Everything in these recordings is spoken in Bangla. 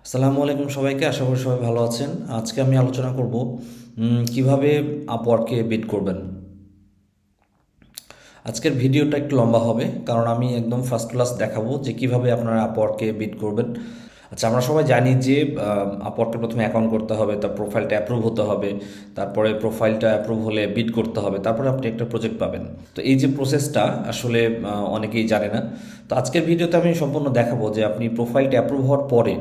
আসসালামু আলাইকুম সবাইকে, আশা করি সবাই ভালো আছেন। আজকে আমি আলোচনা করব কিভাবে আপওয়ার্কে বিট করবেন। আজকের ভিডিওটা একটু লম্বা হবে কারণ আমি একদম ফার্স্ট ক্লাস দেখাবো যে কিভাবে আপনারা আপওয়ার্কে বিট করবেন। আচ্ছা, আমরা সবাই জানি যে আপওয়ার্কে প্রথমে অ্যাকাউন্ট করতে হবে, তার প্রোফাইলটা অ্যাপ্রুভ হতে হবে, তারপরে প্রোফাইলটা অ্যাপ্রুভ হলে বিট করতে হবে, তারপরে আপনি একটা প্রজেক্ট পাবেন। তো এই যে প্রসেসটা আসলে অনেকেই জানে না। তো আজকের ভিডিওতে আমি সম্পূর্ণ দেখাবো যে আপনি প্রোফাইলটা অ্যাপ্রুভ হওয়ার পরে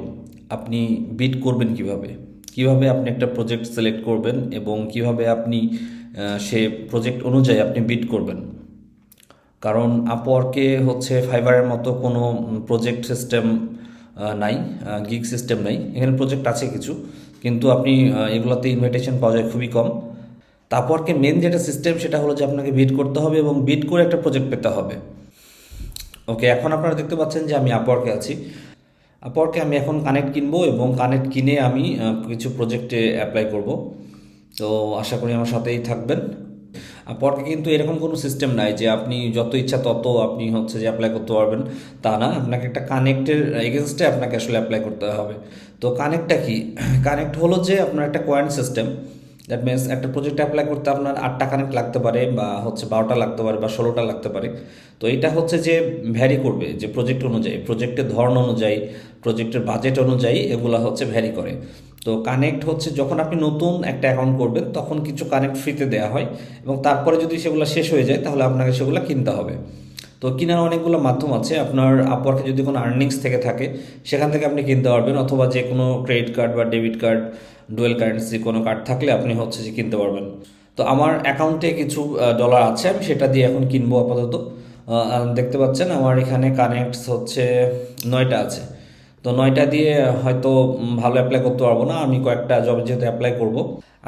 আপনি বিট করবেন কিভাবে, কিভাবে আপনি একটা প্রজেক্ট সিলেক্ট করবেন এবং কিভাবে আপনি সে প্রজেক্ট অনুযায়ী আপনি বিট করবেন। কারণ আপওয়ার্কে হচ্ছে ফাইবারের মতো কোনো প্রজেক্ট সিস্টেম নাই, গিগ সিস্টেম নাই। এখানে প্রজেক্ট আছে কিছু, কিন্তু আপনি এগুলোতে ইনভাইটেশন পাওয়া যায় খুবই কম। তা আপওয়ার্কে মেন যেটা সিস্টেম সেটা হলো যে আপনাকে বিট করতে হবে এবং বিট করে একটা প্রজেক্ট পেতে হবে। ওকে, এখন আপনারা দেখতে পাচ্ছেন যে আমি আপওয়ার্কে আছি। আপওয়ার্কে আমি এখন কানেক্ট কিনবো এবং কানেক্ট কিনে আমি কিছু প্রজেক্টে অ্যাপ্লাই করব। তো আশা করি আমার সাথেই থাকবেন। আপওয়ার্কে কিন্তু এরকম কোনো সিস্টেম নাই যে আপনি যত ইচ্ছা তত আপনি হচ্ছে যে অ্যাপ্লাই করতে পারবেন, তা না। আপনাকে একটা কানেক্টের এগেনস্টে আপনাকে আসলে অ্যাপ্লাই করতে হবে। তো কানেক্টটা কি? কানেক্ট হলো যে আপনার একটা কয়েন সিস্টেম। দ্যাট মিনস একটা প্রজেক্ট অ্যাপ্লাই করতে আপনার 8টা কানেক্ট লাগতে পারে, বা হচ্ছে 12টা লাগতে পারে, বা 16টা লাগতে পারে। তো এটা হচ্ছে যে ভ্যারি করবে যে প্রজেক্ট অনুযায়ী, প্রজেক্টের ধরন অনুযায়ী, প্রজেক্টের বাজেট অনুযায়ী এগুলা হচ্ছে ভ্যারি করে। তো কানেক্ট হচ্ছে যখন আপনি নতুন একটা অ্যাকাউন্ট করবেন তখন কিছু কানেক্ট ফ্রিতে দেওয়া হয়, এবং তারপরে যদি সেগুলো শেষ হয়ে যায় তাহলে আপনাকে সেগুলো কিনতে হবে। তো কেনার অনেকগুলো মাধ্যম আছে। আপনার আপওয়ার্কে যদি কোনো আর্নিংস থেকে থাকে সেখান থেকে আপনি কিনতে পারবেন, অথবা যে কোনো ক্রেডিট কার্ড বা ডেবিট কার্ড, ডুয়েল কারেন্সি কোনো কার্ড থাকলে আপনি হচ্ছে যে কিনতে পারবেন। তো আমার অ্যাকাউন্টে কিছু ডলার আছে, আমি সেটা দিয়ে এখন কিনবো আপাতত। দেখতে পাচ্ছেন আমার এখানে কানেক্টস হচ্ছে 9টা আছে। তো 9টা দিয়ে হয়তো ভালো অ্যাপ্লাই করতে পারবো না, আমি কয়েকটা জব যেহেতু অ্যাপ্লাই করব।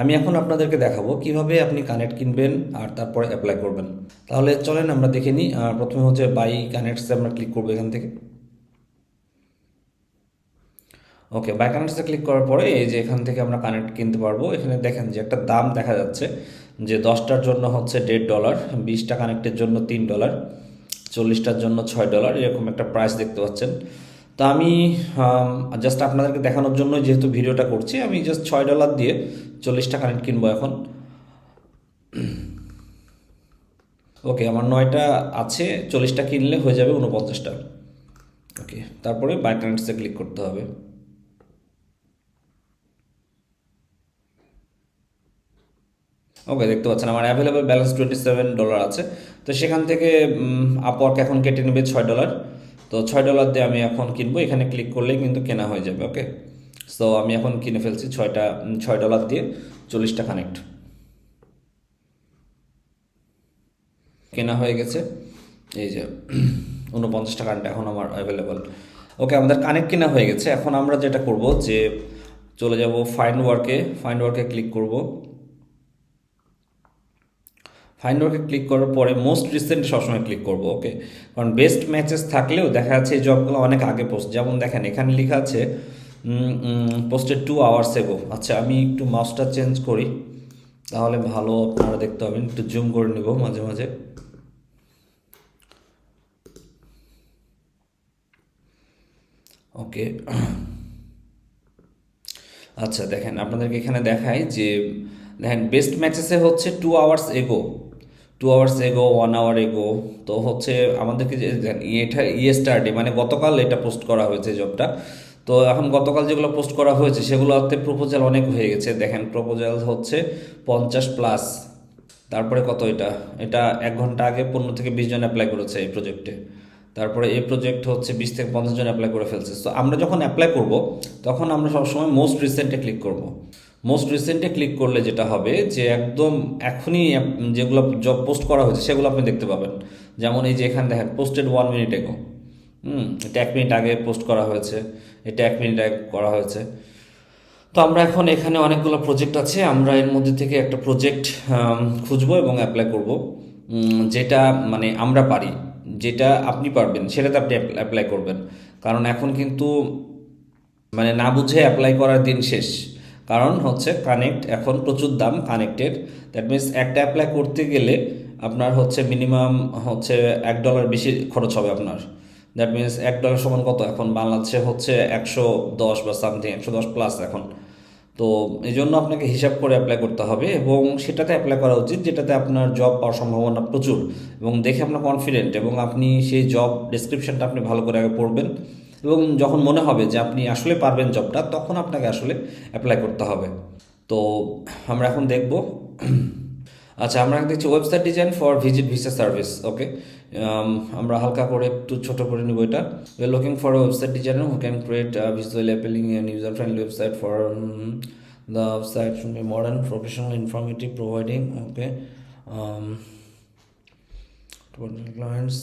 আমি এখন আপনাদেরকে দেখাবো কিভাবে আপনি কানেক্ট কিনবেন আর তারপরে অ্যাপ্লাই করবেন। তাহলে চলেন আমরা দেখে নিই। প্রথমে হচ্ছে বাই কানেক্টসে আমরা ক্লিক করবো এখান থেকে। ওকে, বাই কানেক্টসে ক্লিক করার পরে এই যে এখান থেকে আমরা কানেক্ট কিনতে পারবো। এখানে দেখেন যে একটা দাম দেখা যাচ্ছে যে 10টার জন্য হচ্ছে $1.5, 20টা কানেক্টের জন্য $3, 40টার জন্য $6, এরকম একটা প্রাইস দেখতে পাচ্ছেন। তো আমি জাস্ট আপনাদেরকে দেখানোর জন্য যেহেতু ভিডিওটা করছি, আমি জাস্ট $6 দিয়ে 40টা কানেক্ট কিনবো এখন। ওকে, আমার 9টা আছে, 40টা কিনলে হয়ে যাবে 49টা। ওকে, তারপরে বাই কানেক্টসে ক্লিক করতে হবে। ওকে, দেখতে পাচ্ছেন আমার অ্যাভেলেবেল ব্যালেন্স $27 আছে। তো সেখান থেকে আপওয়ার্ক এখন কেটে নেবে $6। তো $6 দিয়ে আমি এখন কিনবো, এখানে ক্লিক করলেই কিন্তু কেনা হয়ে যাবে। ওকে, সো আমি এখন কিনে ফেলছি $6 দিয়ে 40টা কানেক্ট কেনা হয়ে গেছে। এই যে 49টা কারেন্ট এখন আমার অ্যাভেলেবল। ওকে, আমাদের কানেক্ট কেনা হয়ে গেছে। এখন আমরা যেটা করব যে চলে যাব ফাইন্ড ওয়ার্কে, ফাইন্ড ওয়ার্কে ক্লিক করব। ফাইন্ড ওয়ার্কে ক্লিক করার পরে মোস্ট রিসেন্ট সবসময় ক্লিক করব। ওকে, কারণ বেস্ট ম্যাচেস থাকলেও দেখা যাচ্ছে এই জবগুলো অনেক আগে পোস্ট। যেমন দেখেন এখানে লেখা আছে পোস্টেড 2 আওয়ার্স এগো। আচ্ছা, আমি একটু মাউসটা চেঞ্জ করি তাহলে ভালো আপনারা দেখতে পাবেন। একটু জুম করে নেব মাঝে মাঝে। ওকে, আচ্ছা দেখেন আপনাদেরকে এখানে দেখাই যে দেখেন বেস্ট ম্যাচেসে হচ্ছে 2 আওয়ার্স এগো, 2 আওয়ার্স এগো, 1 আওয়ার এগো। তো হচ্ছে আমাদেরকে যে এটা ইয়েস্টারডে মানে গতকাল এটা পোস্ট করা হয়েছে জবটা। তো এখন গতকাল যেগুলো পোস্ট করা হয়েছে সেগুলোতে প্রপোজাল অনেক হয়ে গেছে। দেখেন প্রপোজাল হচ্ছে 50+। তারপরে কত এটা, এটা 1 ঘন্টা আগে 15 থেকে 20 জন অ্যাপ্লাই করেছে এই প্রজেক্টে। তারপরে এই প্রজেক্ট হচ্ছে 20 থেকে 50 জন অ্যাপ্লাই করে ফেলছে। তো আমরা যখন অ্যাপ্লাই করব তখন আমরা সবসময় মোস্ট রিসেন্টে ক্লিক করব। মোস্ট রিসেন্টে ক্লিক করলে যেটা হবে যে একদম এখনই যেগুলো জব পোস্ট করা হয়েছে সেগুলো আপনি দেখতে পাবেন। যেমন এই যে এখানে দেখেন পোস্টেড 1 মিনিট এগো। এটা 1 মিনিট আগে পোস্ট করা হয়েছে, এটা 1 মিনিট আগে করা হয়েছে। তো আমরা এখন এখানে অনেকগুলো প্রজেক্ট আছে, আমরা এর মধ্যে থেকে একটা প্রজেক্ট খুঁজবো এবং অ্যাপ্লাই করব। যেটা মানে আমরা পারি, যেটা আপনি পারবেন সেটাতে আপনি অ্যাপ্লাই করবেন। কারণ এখন কিন্তু মানে না বুঝে অ্যাপ্লাই করার দিন শেষ। কারণ হচ্ছে কানেক্ট এখন প্রচুর দাম কানেক্টের। দ্যাট মিনস একটা অ্যাপ্লাই করতে গেলে আপনার হচ্ছে মিনিমাম হচ্ছে $1 বেশি খরচ হবে আপনার। দ্যাট মিনস $1 সমান কত এখন বাংলাদেশে হচ্ছে 110 বা সামথিং, 110 প্লাস এখন। তো এই জন্য আপনাকে হিসাব করে অ্যাপ্লাই করতে হবে এবং সেটাতে অ্যাপ্লাই করা উচিত যেটাতে আপনার জব পাওয়ার সম্ভাবনা প্রচুর এবং দেখে আপনার কনফিডেন্ট এবং আপনি সেই জব ডেসক্রিপশনটা আপনি ভালো করে আগে পড়বেন এবং যখন মনে হবে যে আপনি আসলে পারবেন জবটা, তখন আপনাকে আসলে অ্যাপ্লাই করতে হবে। তো আমরা এখন দেখব। আচ্ছা, আমরা দেখছি website design for visit visa service. Okay, আমরা হালকা করে একটু ছোট করে নিব এটা। We are looking for website designer who can create visually appealing and user friendly website for the website should be modern, professional, informative, providing okay clients.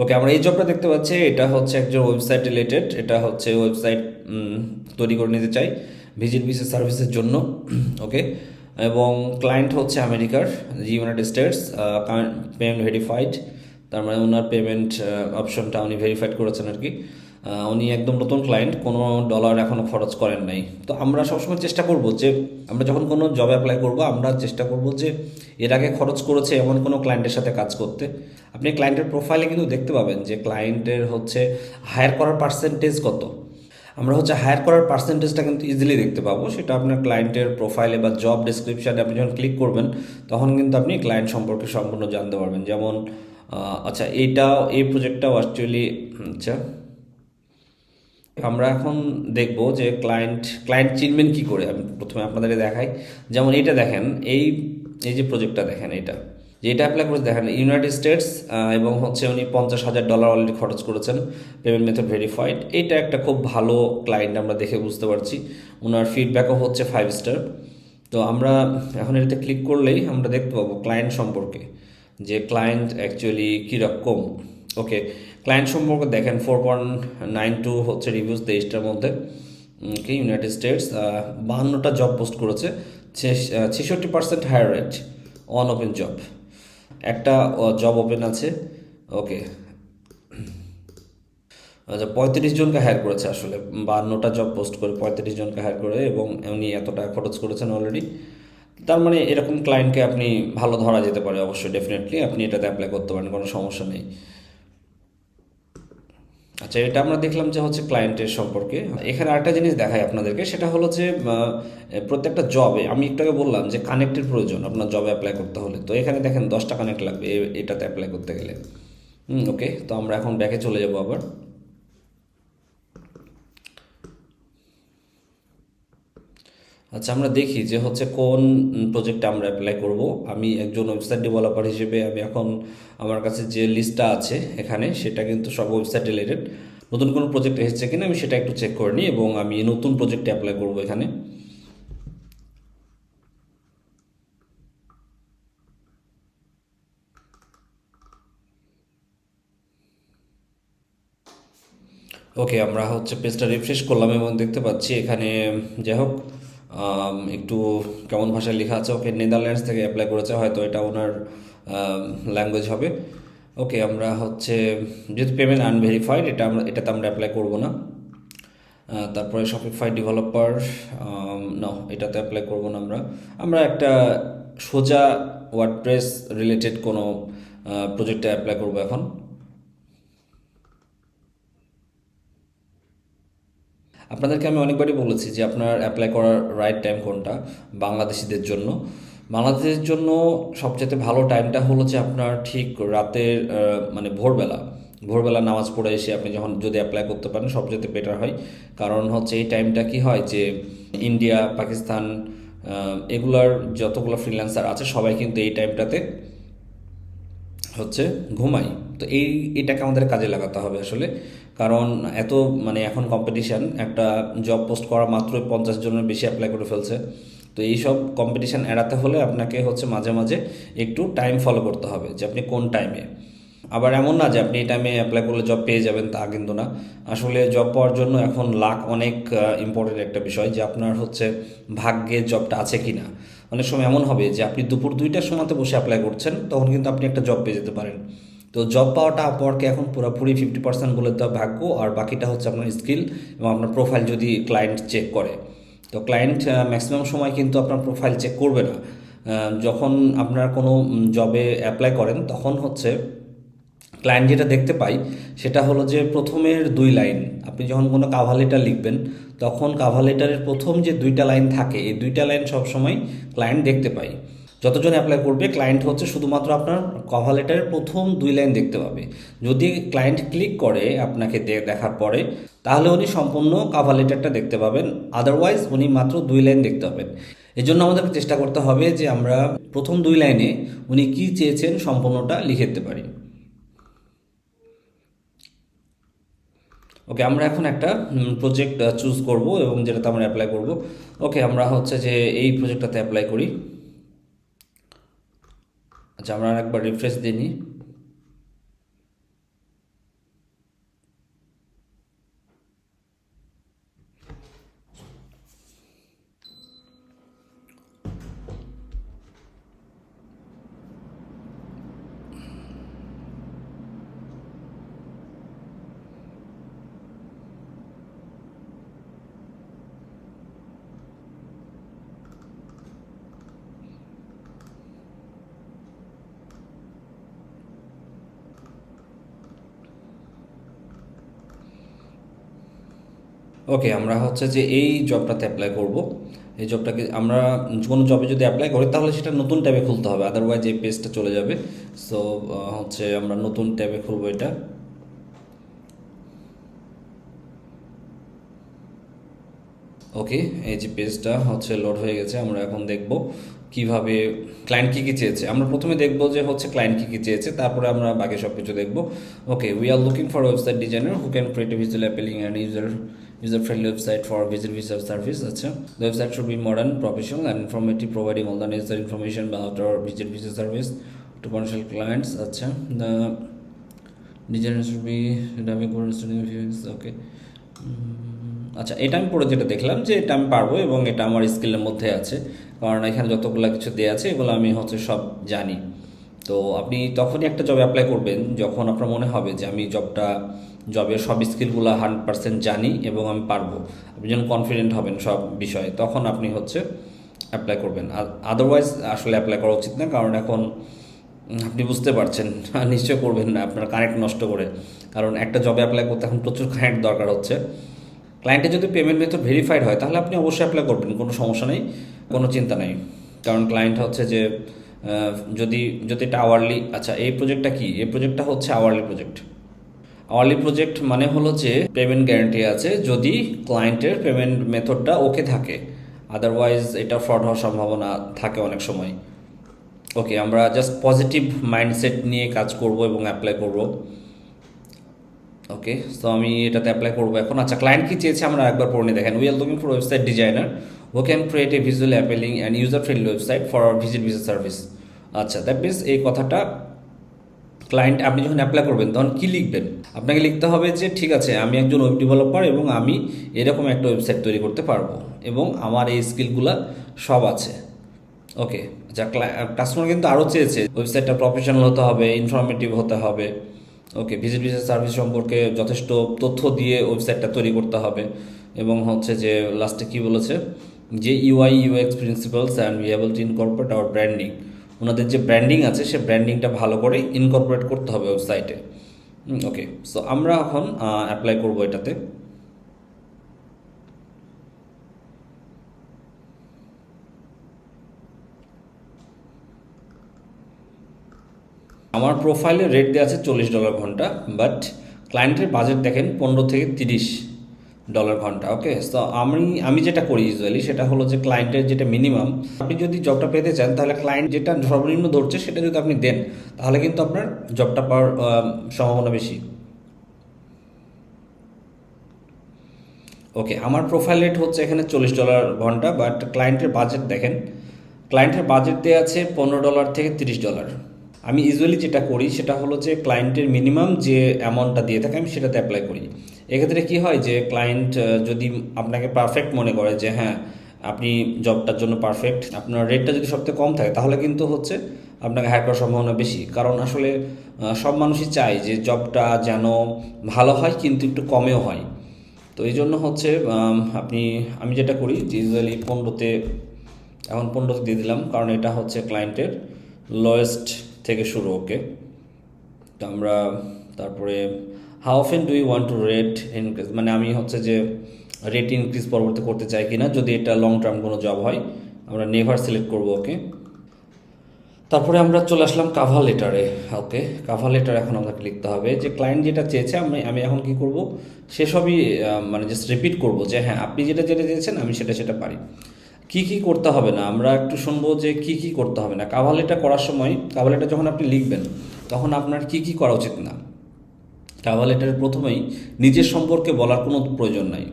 Okay, আমরা এই জবটা দেখতে পাচ্ছি, এটা হচ্ছে একজন ওয়েবসাইট রিলেটেড, এটা হচ্ছে ওয়েবসাইট তৈরি করে নিতে চাই ভিজিট ভিসা সার্ভিসের জন্য। ওকে, এবং ক্লায়েন্ট হচ্ছে আমেরিকার, ইউনাইটেড স্টেটস, পেমেন্ট ভেরিফাইড, তার মানে ওনার পেমেন্ট অপশনটা উনি ভেরিফাইড করেছেন আর কি। উনি একদম নতুন ক্লায়েন্ট, কোনো ডলার এখনও খরচ করেন নাই। তো আমরা সবসময় চেষ্টা করব যে আমরা যখন কোনো জবে অ্যাপ্লাই করব, আমরা চেষ্টা করব যে এর আগে খরচ করেছে এমন কোনো ক্লায়েন্টের সাথে কাজ করতে। আপনি ক্লায়েন্টের প্রোফাইলে কিন্তু দেখতে পাবেন যে ক্লায়েন্টের হচ্ছে হায়ার করার পার্সেন্টেজ কত। আমরা হচ্ছে হায়ার করার পার্সেন্টেজটা কিন্তু ইজিলি দেখতে পাবো, সেটা আপনার ক্লায়েন্টের প্রোফাইলে বা জব ডেসক্রিপশানে আপনি যখন ক্লিক করবেন তখন কিন্তু আপনি ক্লায়েন্ট সম্পর্কে সম্পূর্ণ জানতে পারবেন। যেমন আচ্ছা, এই প্রজেক্টটাও অ্যাকচুয়ালি আচ্ছা, আমরা এখন দেখব যে ক্লায়েন্ট চিনবেন কী করে। আমি প্রথমে আপনাদের দেখাই। যেমন এইটা দেখেন, এই যে প্রজেক্টটা দেখেন, যেটা অ্যাপ্লাই করেছে দেখেন ইউনাইটেড স্টেটস, এবং হচ্ছে উনি $50,000 অলরেডি খরচ করেছেন, পেমেন্ট মেথড ভেরিফাইড। এইটা একটা খুব ভালো ক্লায়েন্ট, আমরা দেখে বুঝতে পারছি। ওনার ফিডব্যাকও হচ্ছে 5 স্টার। তো আমরা এখন এটাতে ক্লিক করলেই আমরা দেখতে পাবো ক্লায়েন্ট সম্পর্কে, যে ক্লায়েন্ট অ্যাকচুয়ালি কীরকম। ওকে, ক্লায়েন্ট সম্পর্কে দেখেন 4.92 হচ্ছে রিভিউজ 23টার মধ্যে। ওকে, ইউনাইটেড স্টেটস 52টা জব পোস্ট করেছে, 66% hire rate on open job, একটা জব ওপেন আছে। ওকে, আচ্ছা, 35 জনকে হায়ার করেছে আসলে, 52টা জব পোস্ট করে 35 জনকে হায়ার করে, এবং উনি এত টাকা খরচ করেছেন অলরেডি। তার মানে এরকম ক্লায়েন্টকে আপনি ভালো ধরা যেতে পারে অবশ্যই, ডেফিনেটলি আপনি এটাতে অ্যাপ্লাই করতে পারেন, কোনো সমস্যা নেই। আচ্ছা, এটা আমরা দেখলাম যে হচ্ছে ক্লায়েন্টের সম্পর্কে। এখানে আরেকটা জিনিস দেখাই আপনাদেরকে, সেটা হলো যে প্রত্যেকটা জবে আমি একটু আগে বললাম যে কানেক্টের প্রয়োজন আপনার জবে অ্যাপ্লাই করতে হলে। তো এখানে দেখেন 10টা কানেক্ট লাগবে এটাতে অ্যাপ্লাই করতে গেলে। ওকে, তো আমরা এখন ব্যাকে চলে যাব আবার। আচ্ছা, আমরা দেখি যে হচ্ছে কোন প্রজেক্টে আমরা অ্যাপ্লাই করব। আমি একজন ওয়েবসাইট ডেভেলপার হিসেবে আমি এখন আমার কাছে যে লিস্টটা আছে এখানে, সেটা কিন্তু সব ওয়েবসাইট রিলেটেড। নতুন কোনো প্রজেক্ট এসেছে কিনা আমি সেটা একটু চেক করে নিই এবং আমি নতুন প্রজেক্টে অ্যাপ্লাই করব এখানে। ওকে, আমরা হচ্ছে পেজটা রিফ্রেশ করলাম এবং দেখতে পাচ্ছি এখানে, যাই হোক, একটু কেমন ভাষায় লেখা আছে। ওকে, নেদারল্যান্ডস থেকে অ্যাপ্লাই করেছে, হয়তো এটা ওনার ল্যাঙ্গুয়েজ হবে। ওকে, আমরা হচ্ছে যেহেতু পেমেন্ট আনভেরিফাইড, এটাতে আমরা অ্যাপ্লাই করব না। তারপরে শপিফাই ডেভেলপার, না, এটাতে অ্যাপ্লাই করব না। আমরা একটা সোজা ওয়ার্ডপ্রেস রিলেটেড কোনো প্রজেক্টে অ্যাপ্লাই করব এখন। আপনাদেরকে আমি অনেকবারই বলেছি যে আপনার অ্যাপ্লাই করার রাইট টাইম কোনটা বাংলাদেশিদের জন্য। বাংলাদেশের জন্য সবচেয়ে ভালো টাইমটা হলো যে আপনার ঠিক রাতের মানে ভোরবেলা নামাজ পড়ে এসে আপনি যদি অ্যাপ্লাই করতে পারেন সবচেয়ে বেটার হয়। কারণ হচ্ছে এই টাইমটা কি হয় যে ইন্ডিয়া, পাকিস্তান, এগুলার যতগুলো ফ্রিল্যান্সার আছে সবাই কিন্তু এই টাইমটাতে হচ্ছে ঘুমাই। তো এটাকে আমাদের কাজে লাগাতে হবে আসলে। কারণ এত মানে এখন কম্পিটিশান, একটা জব পোস্ট করা মাত্রই 50 জনের বেশি অ্যাপ্লাই করে ফেলছে। তো এইসব কম্পিটিশান এড়াতে হলে আপনাকে হচ্ছে মাঝে মাঝে একটু টাইম ফলো করতে হবে যে আপনি কোন টাইমে। আবার এমন না যে আপনি এই টাইমে অ্যাপ্লাই করলে জব পেয়ে যাবেন, তা কিন্তু না। আসলে জব পাওয়ার জন্য এখন লাক অনেক ইম্পর্টেন্ট একটা বিষয়, যে আপনার হচ্ছে ভাগ্যে জবটা আছে কি না। অনেক সময় এমন হবে যে আপনি দুপুর 2টার সময়তে বসে অ্যাপ্লাই করছেন, তখন কিন্তু আপনি একটা জব পেয়ে যেতে পারেন। তো জব পাওয়াটা আপওয়ার্কে এখন পুরোপুরি 50% বলে দেওয়া ভাগ্য, আর বাকিটা হচ্ছে আপনার স্কিল এবং আপনার প্রোফাইল যদি ক্লায়েন্ট চেক করে। তো ক্লায়েন্ট ম্যাক্সিমাম সময় কিন্তু আপনার প্রোফাইল চেক করবে না, যখন আপনারা কোনো জবে অ্যাপ্লাই করেন তখন হচ্ছে ক্লায়েন্ট যেটা দেখতে পাই সেটা হলো যে প্রথমের 2 লাইন, আপনি যখন কোনো কাভার লেটার লিখবেন তখন কাভার লেটারের প্রথম যে 2টা লাইন থাকে এই 2টা লাইন সবসময় ক্লায়েন্ট দেখতে পাই। যতজন অ্যাপ্লাই করবে ক্লায়েন্ট হচ্ছে শুধুমাত্র আপনার কভার লেটারের প্রথম 2 লাইন দেখতে পাবে। যদি ক্লায়েন্ট ক্লিক করে আপনাকে দেখার পরে তাহলে উনি সম্পূর্ণ কাভার লেটারটা দেখতে পাবেন, আদারওয়াইজ উনি মাত্র 2 লাইন দেখতে পাবেন। এই জন্য আমাদেরকে চেষ্টা করতে হবে যে আমরা প্রথম 2 লাইনে উনি কী চেয়েছেন সম্পূর্ণটা লিখে দিতে পারি। ওকে, আমরা এখন একটা প্রজেক্ট চুজ করব এবং যেটাতে আমরা অ্যাপ্লাই করব। ওকে, আমরা হচ্ছে যে এই প্রজেক্টটাতে অ্যাপ্লাই করি। আচ্ছা, আমরা একবার রিফ্রেশ দিয়ে নিই। ওকে, আমরা হচ্ছে যে এই জবটাতে অ্যাপ্লাই করব। এই জবটাকে আমরা কোনো জবে যদি অ্যাপ্লাই করি তাহলে সেটা নতুন ট্যাবে খুলতে হবে, আদারওয়াইজ এই পেজটা চলে যাবে। সো হচ্ছে আমরা নতুন ট্যাবে খুলবো এটা। ওকে, এই যে পেজটা হচ্ছে লোড হয়ে গেছে। আমরা এখন দেখব কিভাবে ক্লায়েন্ট কী কী চেয়েছে। আমরা প্রথমে দেখব যে হচ্ছে ক্লায়েন্ট কী কী চেয়েছে, তারপরে আমরা বাকি সব কিছু দেখব। Okay, we are looking for website designer who can create a visual appealing and user friendly website for visit visa service. আচ্ছা, the website should be modern, professional and informative, providing all the necessary information about our visit visa service to potential clients. আচ্ছা, the designer should be dynamic studying views. ওকে, আচ্ছা, এটা আমি পড়ে যেটা দেখলাম যে এটা আমি পারবো এবং এটা আমার স্কিলের মধ্যে আছে, কারণ এখানে যতগুলো কিছু দেওয়া আছে এগুলো আমি হচ্ছে সব জানি। তো আপনি তখনই একটা জবে অ্যাপ্লাই করবেন যখন আপনার মনে হবে যে আমি জবের সব স্কিলগুলো 100% জানি এবং আমি পারবো। আপনি যখন কনফিডেন্ট হবেন সব বিষয়ে তখন আপনি হচ্ছে অ্যাপ্লাই করবেন। আদারওয়াইজ আসলে অ্যাপ্লাই করা উচিত না, কারণ এখন আপনি বুঝতে পারছেন নিশ্চয় করবেন না আপনার কানেক্ট নষ্ট করে, কারণ একটা জবে অ্যাপ্লাই করতে এখন প্রচুর কানেক্ট দরকার হচ্ছে। ক্লায়েন্টের যদি পেমেন্ট মেথড ভেরিফাইড হয় তাহলে আপনি অবশ্যই অ্যাপ্লাই করবেন, কোনো সমস্যা নেই, কোনো চিন্তা নেই। কারণ ক্লায়েন্ট হচ্ছে যে যদি যদি এটা আওয়ারলি, আচ্ছা এই প্রজেক্টটা কি, এই প্রজেক্টটা হচ্ছে আওয়ারলি প্রজেক্ট। আওয়ারলি প্রজেক্ট মানে হলো যে পেমেন্ট গ্যারান্টি আছে যদি ক্লায়েন্টের পেমেন্ট মেথডটা ওকে থাকে, আদারওয়াইজ এটা ফ্রড হওয়ার সম্ভাবনা থাকে অনেক সময়। ওকে, আমরা জাস্ট পজিটিভ মাইন্ডসেট নিয়ে কাজ করব এবং অ্যাপ্লাই করব। ওকে, সো আমি এটাতে অ্যাপ্লাই করবো এখন। আচ্ছা, ক্লায়েন্ট কি চেয়েছে আমরা একবার পড়ে নিয়ে দেখেন। We are looking for website designer who can create a visual appealing and user friendly website for our visit visa service. আচ্ছা, দ্যাট মিনস এই কথাটা ক্লায়েন্ট আপনি যখন অ্যাপ্লাই করবেন তখন কী লিখবেন, আপনাকে লিখতে হবে যে ঠিক আছে আমি একজন ওয়েব ডেভেলপার এবং আমি এরকম একটা ওয়েবসাইট তৈরি করতে পারবো এবং আমার এই স্কিলগুলো সব আছে। ওকে, আচ্ছা, কাস্টমার কিন্তু আরও চেয়েছে ওয়েবসাইটটা প্রফেশনাল হতে হবে, ইনফরমেটিভ হতে হবে। ওকে, ভিজিট ভিসা সার্ভিস সম্পর্কে যথেষ্ট তথ্য দিয়ে ওয়েবসাইটটা তৈরি করতে হবে এবং হচ্ছে যে লাস্টে কী বলেছে যে UI UX principles and we able to incorporate our branding. ওনাদের যে ব্র্যান্ডিং আছে সে ব্র্যান্ডিংটা ভালো করে ইনকর্পোরেট করতে হবে ওয়েবসাইটে। ওকে, সো আমরা এখন অ্যাপ্লাই করবো এটাতে। আমার প্রোফাইলে রেট দেওয়া আছে $40 ঘন্টা, বাট ক্লায়েন্টের বাজেট দেখেন $15 থেকে $30 ঘন্টা। ওকে, সো আমি যেটা করি ইউজুয়ালি সেটা হলো যে ক্লায়েন্টের যেটা মিনিমাম, আপনি যদি জবটা পেতে চান তাহলে ক্লায়েন্ট যেটা সর্বনিম্ন ধরছে সেটা যদি আপনি দেন তাহলে কিন্তু আপনার জবটা পাওয়ার সম্ভাবনা বেশি। ওকে, আমার প্রোফাইল রেট হচ্ছে এখানে $40 ঘন্টা, বাট ক্লায়েন্টের বাজেট দেখেন, ক্লায়েন্টের বাজেট দেওয়া আছে $15 থেকে $30। আমি ইউজুয়ালি যেটা করি সেটা হলো যে ক্লায়েন্টের মিনিমাম যে অ্যামাউন্টটা দিয়ে থাকে আমি সেটাতে অ্যাপ্লাই করি। এক্ষেত্রে কী হয় যে ক্লায়েন্ট যদি আপনাকে পারফেক্ট মনে করে যে হ্যাঁ আপনি জবটার জন্য পারফেক্ট, আপনার রেটটা যদি সবথেকে কম থাকে তাহলে কিন্তু হচ্ছে আপনাকে হায়ার করার সম্ভাবনা বেশি, কারণ আসলে সব মানুষই চায় যে জবটা যেন ভালো হয় কিন্তু একটু কমেও হয়। তো এই জন্য হচ্ছে আমি যেটা করি যে ইউজুয়ালি এখন 15 দিয়ে দিলাম, কারণ এটা হচ্ছে ক্লায়েন্টের লোয়েস্ট থেকে শুরু। ওকে, তো আমরা তারপরে how often do you want to rate increase, মানে আমি হচ্ছে যে রেট ইনক্রিজ পরবর্তী করতে চাই কিনা, যদি এটা লং টার্ম কোনো জব হয় আমরা নেভার সিলেক্ট করব। ওকে, তারপরে আমরা চলে আসলাম কাভার লেটারে। ওকে, কাভার লেটার এখন আমাকে লিখতে হবে যে ক্লায়েন্ট যেটা চেয়েছে আমি এখন কি করব, সেসবই মানে জাস্ট রিপিট করব যে হ্যাঁ আপনি যেটা যেটা চেয়েছেন আমি সেটা পারি। কি কি করতে হবে না আমরা একটু শুনবো যে কি কি করতে হবে না। কাভার লেটার করার সময়, কাভার লেটার যখন আপনি লিখবেন তখন আপনার কি কি করা উচিত না। কাভার লেটারের প্রথমেই নিজের সম্পর্কে বলার কোনো প্রয়োজন নাই,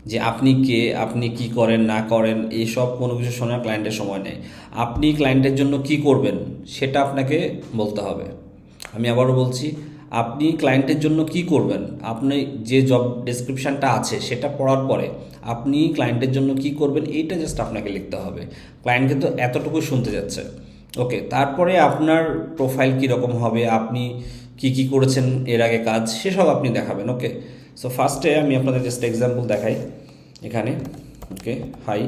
যে আপনি কে, আপনি কি করেন না করেন, এইসব কোনো কিছু শোনার ক্লায়েন্টের সময় নেই। আপনি ক্লায়েন্টের জন্য কি করবেন সেটা আপনাকে বলতে হবে। আমি আবারও বলছি, আপনি ক্লায়েন্টের জন্য কি করবেন, আপনি যে জব ডেসক্রিপশানটা আছে সেটা পড়ার পরে আপনি ক্লায়েন্টের জন্য কি করবেন এইটা জাস্ট আপনাকে লিখতে হবে। ক্লায়েন্ট কিন্তু এতটুকুই শুনতে যাচ্ছে। ওকে, তারপরে আপনার প্রোফাইল কীরকম হবে, আপনি কি কি করেছেন এর আগে কাজ, সেসব আপনি দেখাবেন। ওকে, সো ফার্স্টে আমি আপনাদের জাস্ট এক্সাম্পল দেখাই এখানে। ওকে, হাই,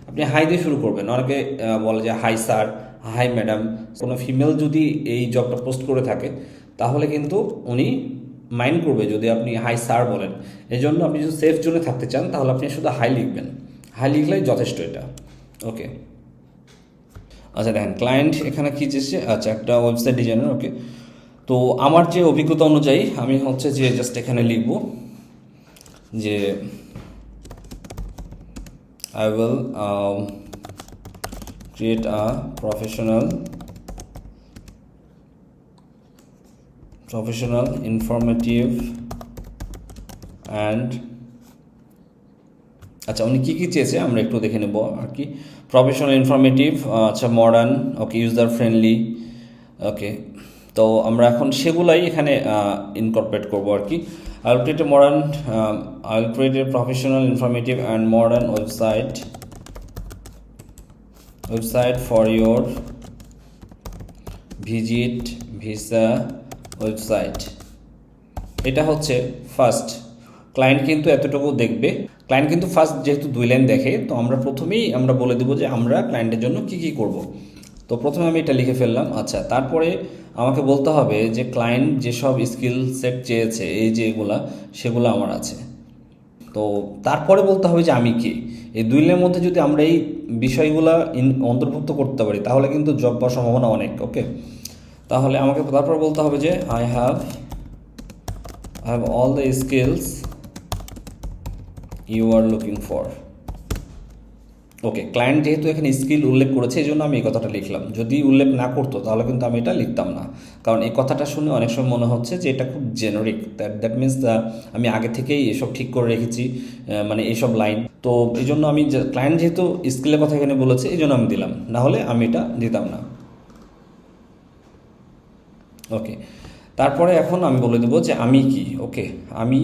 আপনি হাই দিয়ে শুরু করবেন। অনেকে বলে যে হাই স্যার, হাই ম্যাডাম। কোনো ফিমেল যদি এই জবটা পোস্ট করে থাকে তাহলে কিন্তু উনি মাইন্ড করবে যদি আপনি হাই স্যার বলেন। এই জন্য আপনি যদি সেফ জোনে থাকতে চান তাহলে আপনি শুধু হাই লিখবেন, হাই লিখলেই যথেষ্ট এটা। ওকে, আচ্ছা দেখেন ক্লায়েন্ট এখানে কী চেয়েছে, আচ্ছা একটা ওয়েবসাইট ডিজাইনার। ওকে, তো আমার যে অভিজ্ঞতা অনুযায়ী আমি হচ্ছে যে জাস্ট এখানে লিখব যে I will create a professional, informative and আচ্ছা উনি কী কী চেয়েছে আমরা একটু দেখে নেব আর কি। প্রফেশনাল, ইনফরমেটিভ, আচ্ছা মডার্ন, ওকে ইউজার ফ্রেন্ডলি। ওকে, তো আমরা এখন সেগুলাই এখানে ইনকর্পোরেট করবো আর কি। I will create a modern, I will create a professional, informative and modern website for your visit visa website. এটা হচ্ছে ফার্স্ট। ক্লায়েন্ট কিন্তু এতটুকু দেখবে, ক্লায়েন্ট কিন্তু ফার্স্ট যেহেতু 2 লাইন দেখে, তো আমরা প্রথমেই আমরা বলে দেবো যে আমরা ক্লায়েন্টের জন্য কি কি করব। তো প্রথমে আমি এটা লিখে ফেললাম। আচ্ছা, তারপরে আমাকে বলতে হবে যে ক্লায়েন্ট যেসব স্কিল সেট চেয়েছে এই যে এগুলা, সেগুলো আমার আছে। তো তারপরে বলতে হবে যে আমি কি। এই 2 লাইনের মধ্যে যদি আমরা এই বিষয়গুলো অন্তর্ভুক্ত করতে পারি তাহলে কিন্তু জব পাওয়ার সম্ভাবনা অনেক। ওকে, তাহলে আমাকে তারপর বলতে হবে যে I have all the skills you are looking for. Okay, client যেহেতু এখানে স্কিল উল্লেখ করেছে এই জন্য আমি এই কথাটা লিখলাম। যদি উল্লেখ না করতো তাহলে কিন্তু আমি এটা লিখতাম না, কারণ এই কথাটা শুনে অনেক সময় মনে হচ্ছে যে এটা খুব জেনারিক। দ্যাট মিনস আমি আগে থেকেই এসব ঠিক করে রেখেছি, মানে এইসব লাইন। তো এই জন্য আমি ক্লায়েন্ট যেহেতু স্কিলের কথা এখানে বলেছে এই জন্য আমি দিলাম, না হলে আমি এটা দিতাম না। ওকে, তারপরে এখন আমি বলে দেবো যে আমি কি। ওকে, আমি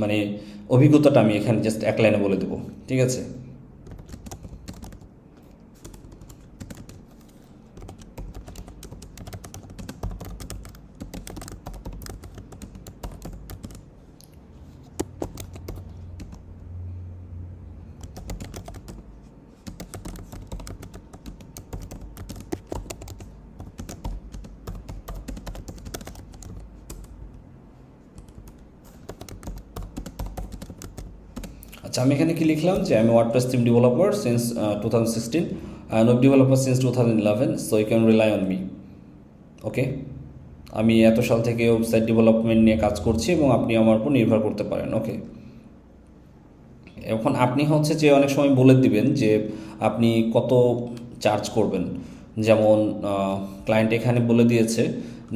মানে অভিজ্ঞতাটা আমি এখানে জাস্ট 1 লাইনে বলে দেবো, ঠিক আছে। আচ্ছা, আমি এখানে কি লিখলাম যে আমি WordPress theme developer since 2016 and web developer since 2011, so you can rely on me. ওকে, আমি এত সাল থেকে ওয়েবসাইট ডেভেলপমেন্ট নিয়ে কাজ করছি এবং আপনি আমার উপর নির্ভর করতে পারেন। ওকে, এখন আপনি হচ্ছে যে অনেক সময় বলে দিবেন যে আপনি কত চার্জ করবেন। যেমন ক্লায়েন্ট এখানে বলে দিয়েছে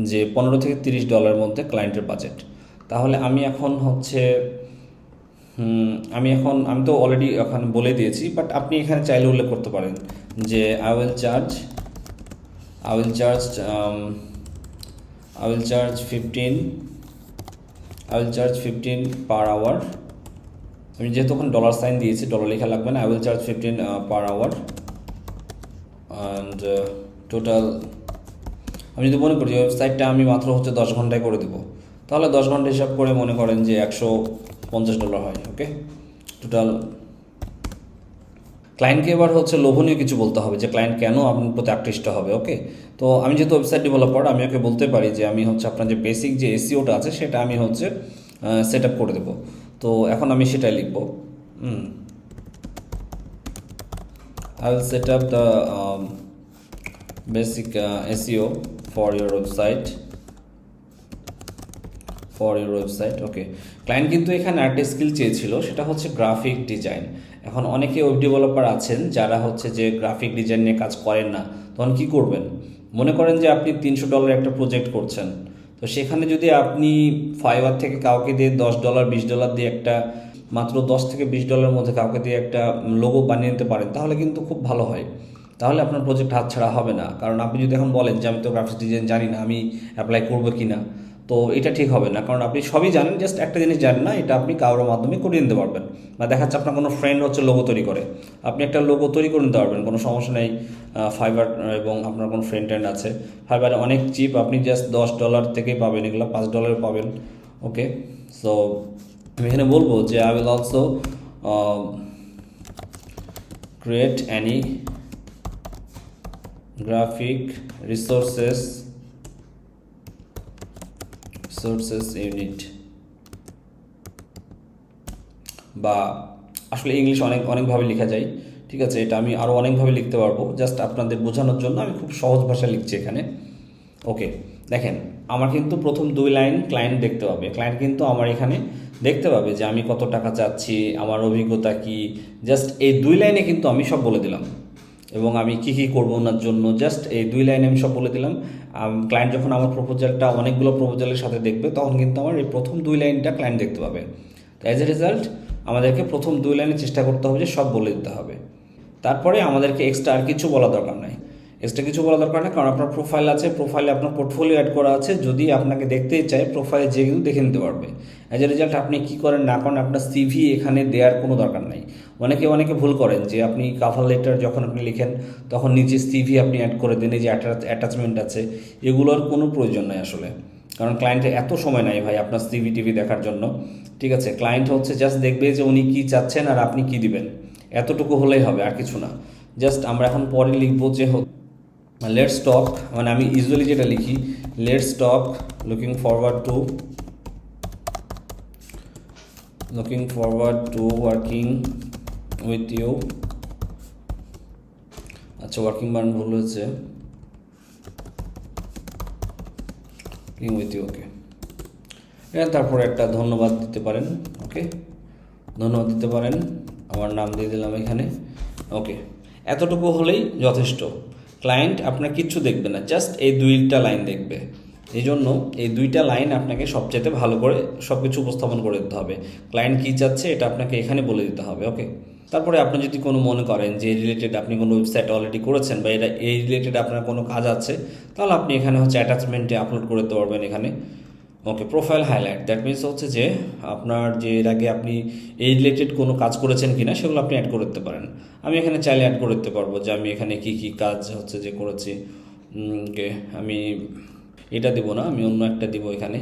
যে $15 থেকে $30 মধ্যে ক্লায়েন্টের বাজেট। তাহলে আমি এখন হচ্ছে আমি তো অলরেডি এখানে বলে দিয়েছি, বাট আপনি এখানে চাইলে উল্লেখ করতে পারেন যে I will charge 15 per hour। আমি যেহেতু ওখানে $সাইন দিয়েছি, ডলার লেখা লাগবে না। I will charge 15 per hour and total আমি যদি মনে করি যে ওয়েবসাইটটা আমি মাত্র হচ্ছে 10 ঘন্টায় করে দেবো, তাহলে 10 ঘন্টা হিসাব করে মনে করেন যে $150 হয়। ওকে, টোটাল ক্লায়েন্টকে এবার হচ্ছে লোভনীয় কিছু বলতে হবে যে ক্লায়েন্ট কেন আপনার প্রতি আকৃষ্ট হবে। ওকে, তো আমি যেহেতু ওয়েবসাইট ডেভেলপার, আমি ওকে বলতে পারি যে আমি হচ্ছে আপনার যে বেসিক যে এসইওটা আছে সেটা আমি হচ্ছে সেট আপ করে দেবো। তো এখন আমি সেটাই লিখবো, I will set up the basic SEO for your website. Okay, client কিন্তু এখানে আরেকটা স্কিল চেয়েছিল, সেটা হচ্ছে গ্রাফিক ডিজাইন। এখন অনেকে ওয়েব ডেভেলপার আছেন যারা হচ্ছে যে গ্রাফিক ডিজাইন নিয়ে কাজ করেন না, তখন কি করবেন? মনে করেন যে আপনি $300 একটা প্রজেক্ট করছেন, তো সেখানে যদি আপনি ফাইবার থেকে কাউকে দিয়ে $10 $20 দিয়ে একটা মাত্র $10 থেকে $20 মধ্যে কাউকে দিয়ে একটা লোগো বানিয়ে নিতে পারেন, তাহলে কিন্তু খুব ভালো হয়। তাহলে আপনার প্রজেক্ট হাতছাড়া হবে না। কারণ আপনি যদি এখন বলেন যে আমি তো গ্রাফিক্স ডিজাইন জানি না, আমি অ্যাপ্লাই করবো কি না, তো এটা ঠিক হবে না। কারণ আপনি সবই জানেন, জাস্ট একটা জিনিস জানেন না, এটা আপনি কারোর মাধ্যমে করিয়ে নিতে পারবেন। বা দেখা যাচ্ছে আপনার কোনো ফ্রেন্ড হচ্ছে লোগো তৈরি করে, আপনি একটা লোগো তৈরি করে নিতে পারবেন, কোনো সমস্যা নেই। ফাইবার এবং আপনার কোনো ফ্রেন্ড ট্রেন্ড আছে, ফাইবারে অনেক চিপ, আপনি জাস্ট $10 থেকেই পাবেন, এগুলো $5 পাবেন। ওকে, সো আমি এখানে বলবো যে I will also create any graphic resources unit, বা আসলে ইংলিশ অনেকভাবে লেখা যায়, ঠিক আছে, এটা আমি আরও অনেকভাবে লিখতে পারবো, জাস্ট আপনাদের বোঝানোর জন্য আমি খুব সহজ ভাষা লিখছি এখানে। ওকে, দেখেন আমার কিন্তু প্রথম 2 লাইন ক্লায়েন্ট দেখতে পাবে, ক্লায়েন্ট কিন্তু আমার এখানে দেখতে পাবে যে আমি কত টাকা চাচ্ছি, আমার অভিজ্ঞতা কি, জাস্ট এই 2 লাইনে কিন্তু আমি সব বলে দিলাম, এবং আমি কি কি করবো ওনার জন্য, জাস্ট এই 2 লাইনে আমি সব বলে দিলাম। ক্লায়েন্ট যখন আমার প্রপোজালটা অনেকগুলো প্রপোজালের সাথে দেখবে, তখন কিন্তু আমার এই প্রথম 2 লাইনটা ক্লায়েন্ট দেখতে পাবে। তো অ্যাজ এ রেজাল্ট আমাদেরকে প্রথম 2 লাইনে চেষ্টা করতে হবে যে সব বলে দিতে হবে। তারপরে আমাদেরকে এক্সট্রা আর কিছু বলা দরকার নাই, কারণ আপনার প্রোফাইল আছে, প্রোফাইলে আপনার পোর্টফোলিও অ্যাড করা আছে, যদি আপনাকে দেখতেই চায় প্রোফাইলে যে কিন্তু দেখে নিতে পারবে। অ্যাজ এ রেজাল্ট আপনি কী করেন না করেন, আপনার সিভি এখানে দেওয়ার কোনো দরকার নাই। অনেকে ভুল করেন যে আপনি কাভার লেটার যখন আপনি লিখেন তখন নিচে সিভি আপনি অ্যাড করে দেন, এই যে অ্যাটাচমেন্ট আছে, এগুলোর কোনো প্রয়োজন নাই আসলে। কারণ ক্লায়েন্টের এত সময় নাই ভাই আপনার সিভি টিভি দেখার জন্য, ঠিক আছে। ক্লায়েন্ট হচ্ছে জাস্ট দেখবে যে উনি কী চাচ্ছেন আর আপনি কী দিবেন, এতটুকু হলেই হবে, আর কিছু না। জাস্ট আমরা এখন পরে লিখবো যে লেটস টক, মানে আমি ইউজুয়ালি যেটা লিখি, let's talk looking forward to working with you. আচ্ছা, ওয়ার্কিং বানান ভুল হয়েছে, ওয়ার্কিং উইথ ইউ। ওকে, তারপরে একটা ধন্যবাদ দিতে পারেন। ওকে, ধন্যবাদ দিতে পারেন, আমার নাম দিয়ে দিলাম এখানে। ওকে, এতটুকু হলেই যথেষ্ট। ক্লায়েন্ট আপনার কিচ্ছু দেখবে না, জাস্ট এই 2টা লাইন দেখবে। এই জন্য এই 2টা লাইন আপনাকে সবচেয়ে ভালো করে সব কিছু উপস্থাপন করে দিতে হবে। ক্লায়েন্ট কী চাচ্ছে এটা আপনাকে এখানে বলে দিতে হবে। ওকে, তারপরে আপনি যদি কোনো মনে করেন যে এই রিলেটেড আপনি কোনো ওয়েবসাইট অলরেডি করেছেন বা এটা এই রিলেটেড আপনার কোনো কাজ আছে, তাহলে আপনি এখানে হচ্ছে অ্যাটাচমেন্টে আপলোড করে দিতে পারবেন এখানে। ওকে, প্রোফাইল হাইলাইট, দ্যাট মিনস হচ্ছে যে আপনার যে এর আগে আপনি এই রিলেটেড কোনো কাজ করেছেন কিনা সেগুলো আপনি অ্যাড করে দিতে পারেন। আমি এখানে চাইলে অ্যাড করে দিতে পারবো যে আমি এখানে কি কি কাজ হচ্ছে যে করেছি। ওকে, আমি এটা দিব না, আমি অন্য একটা দিব এখানে।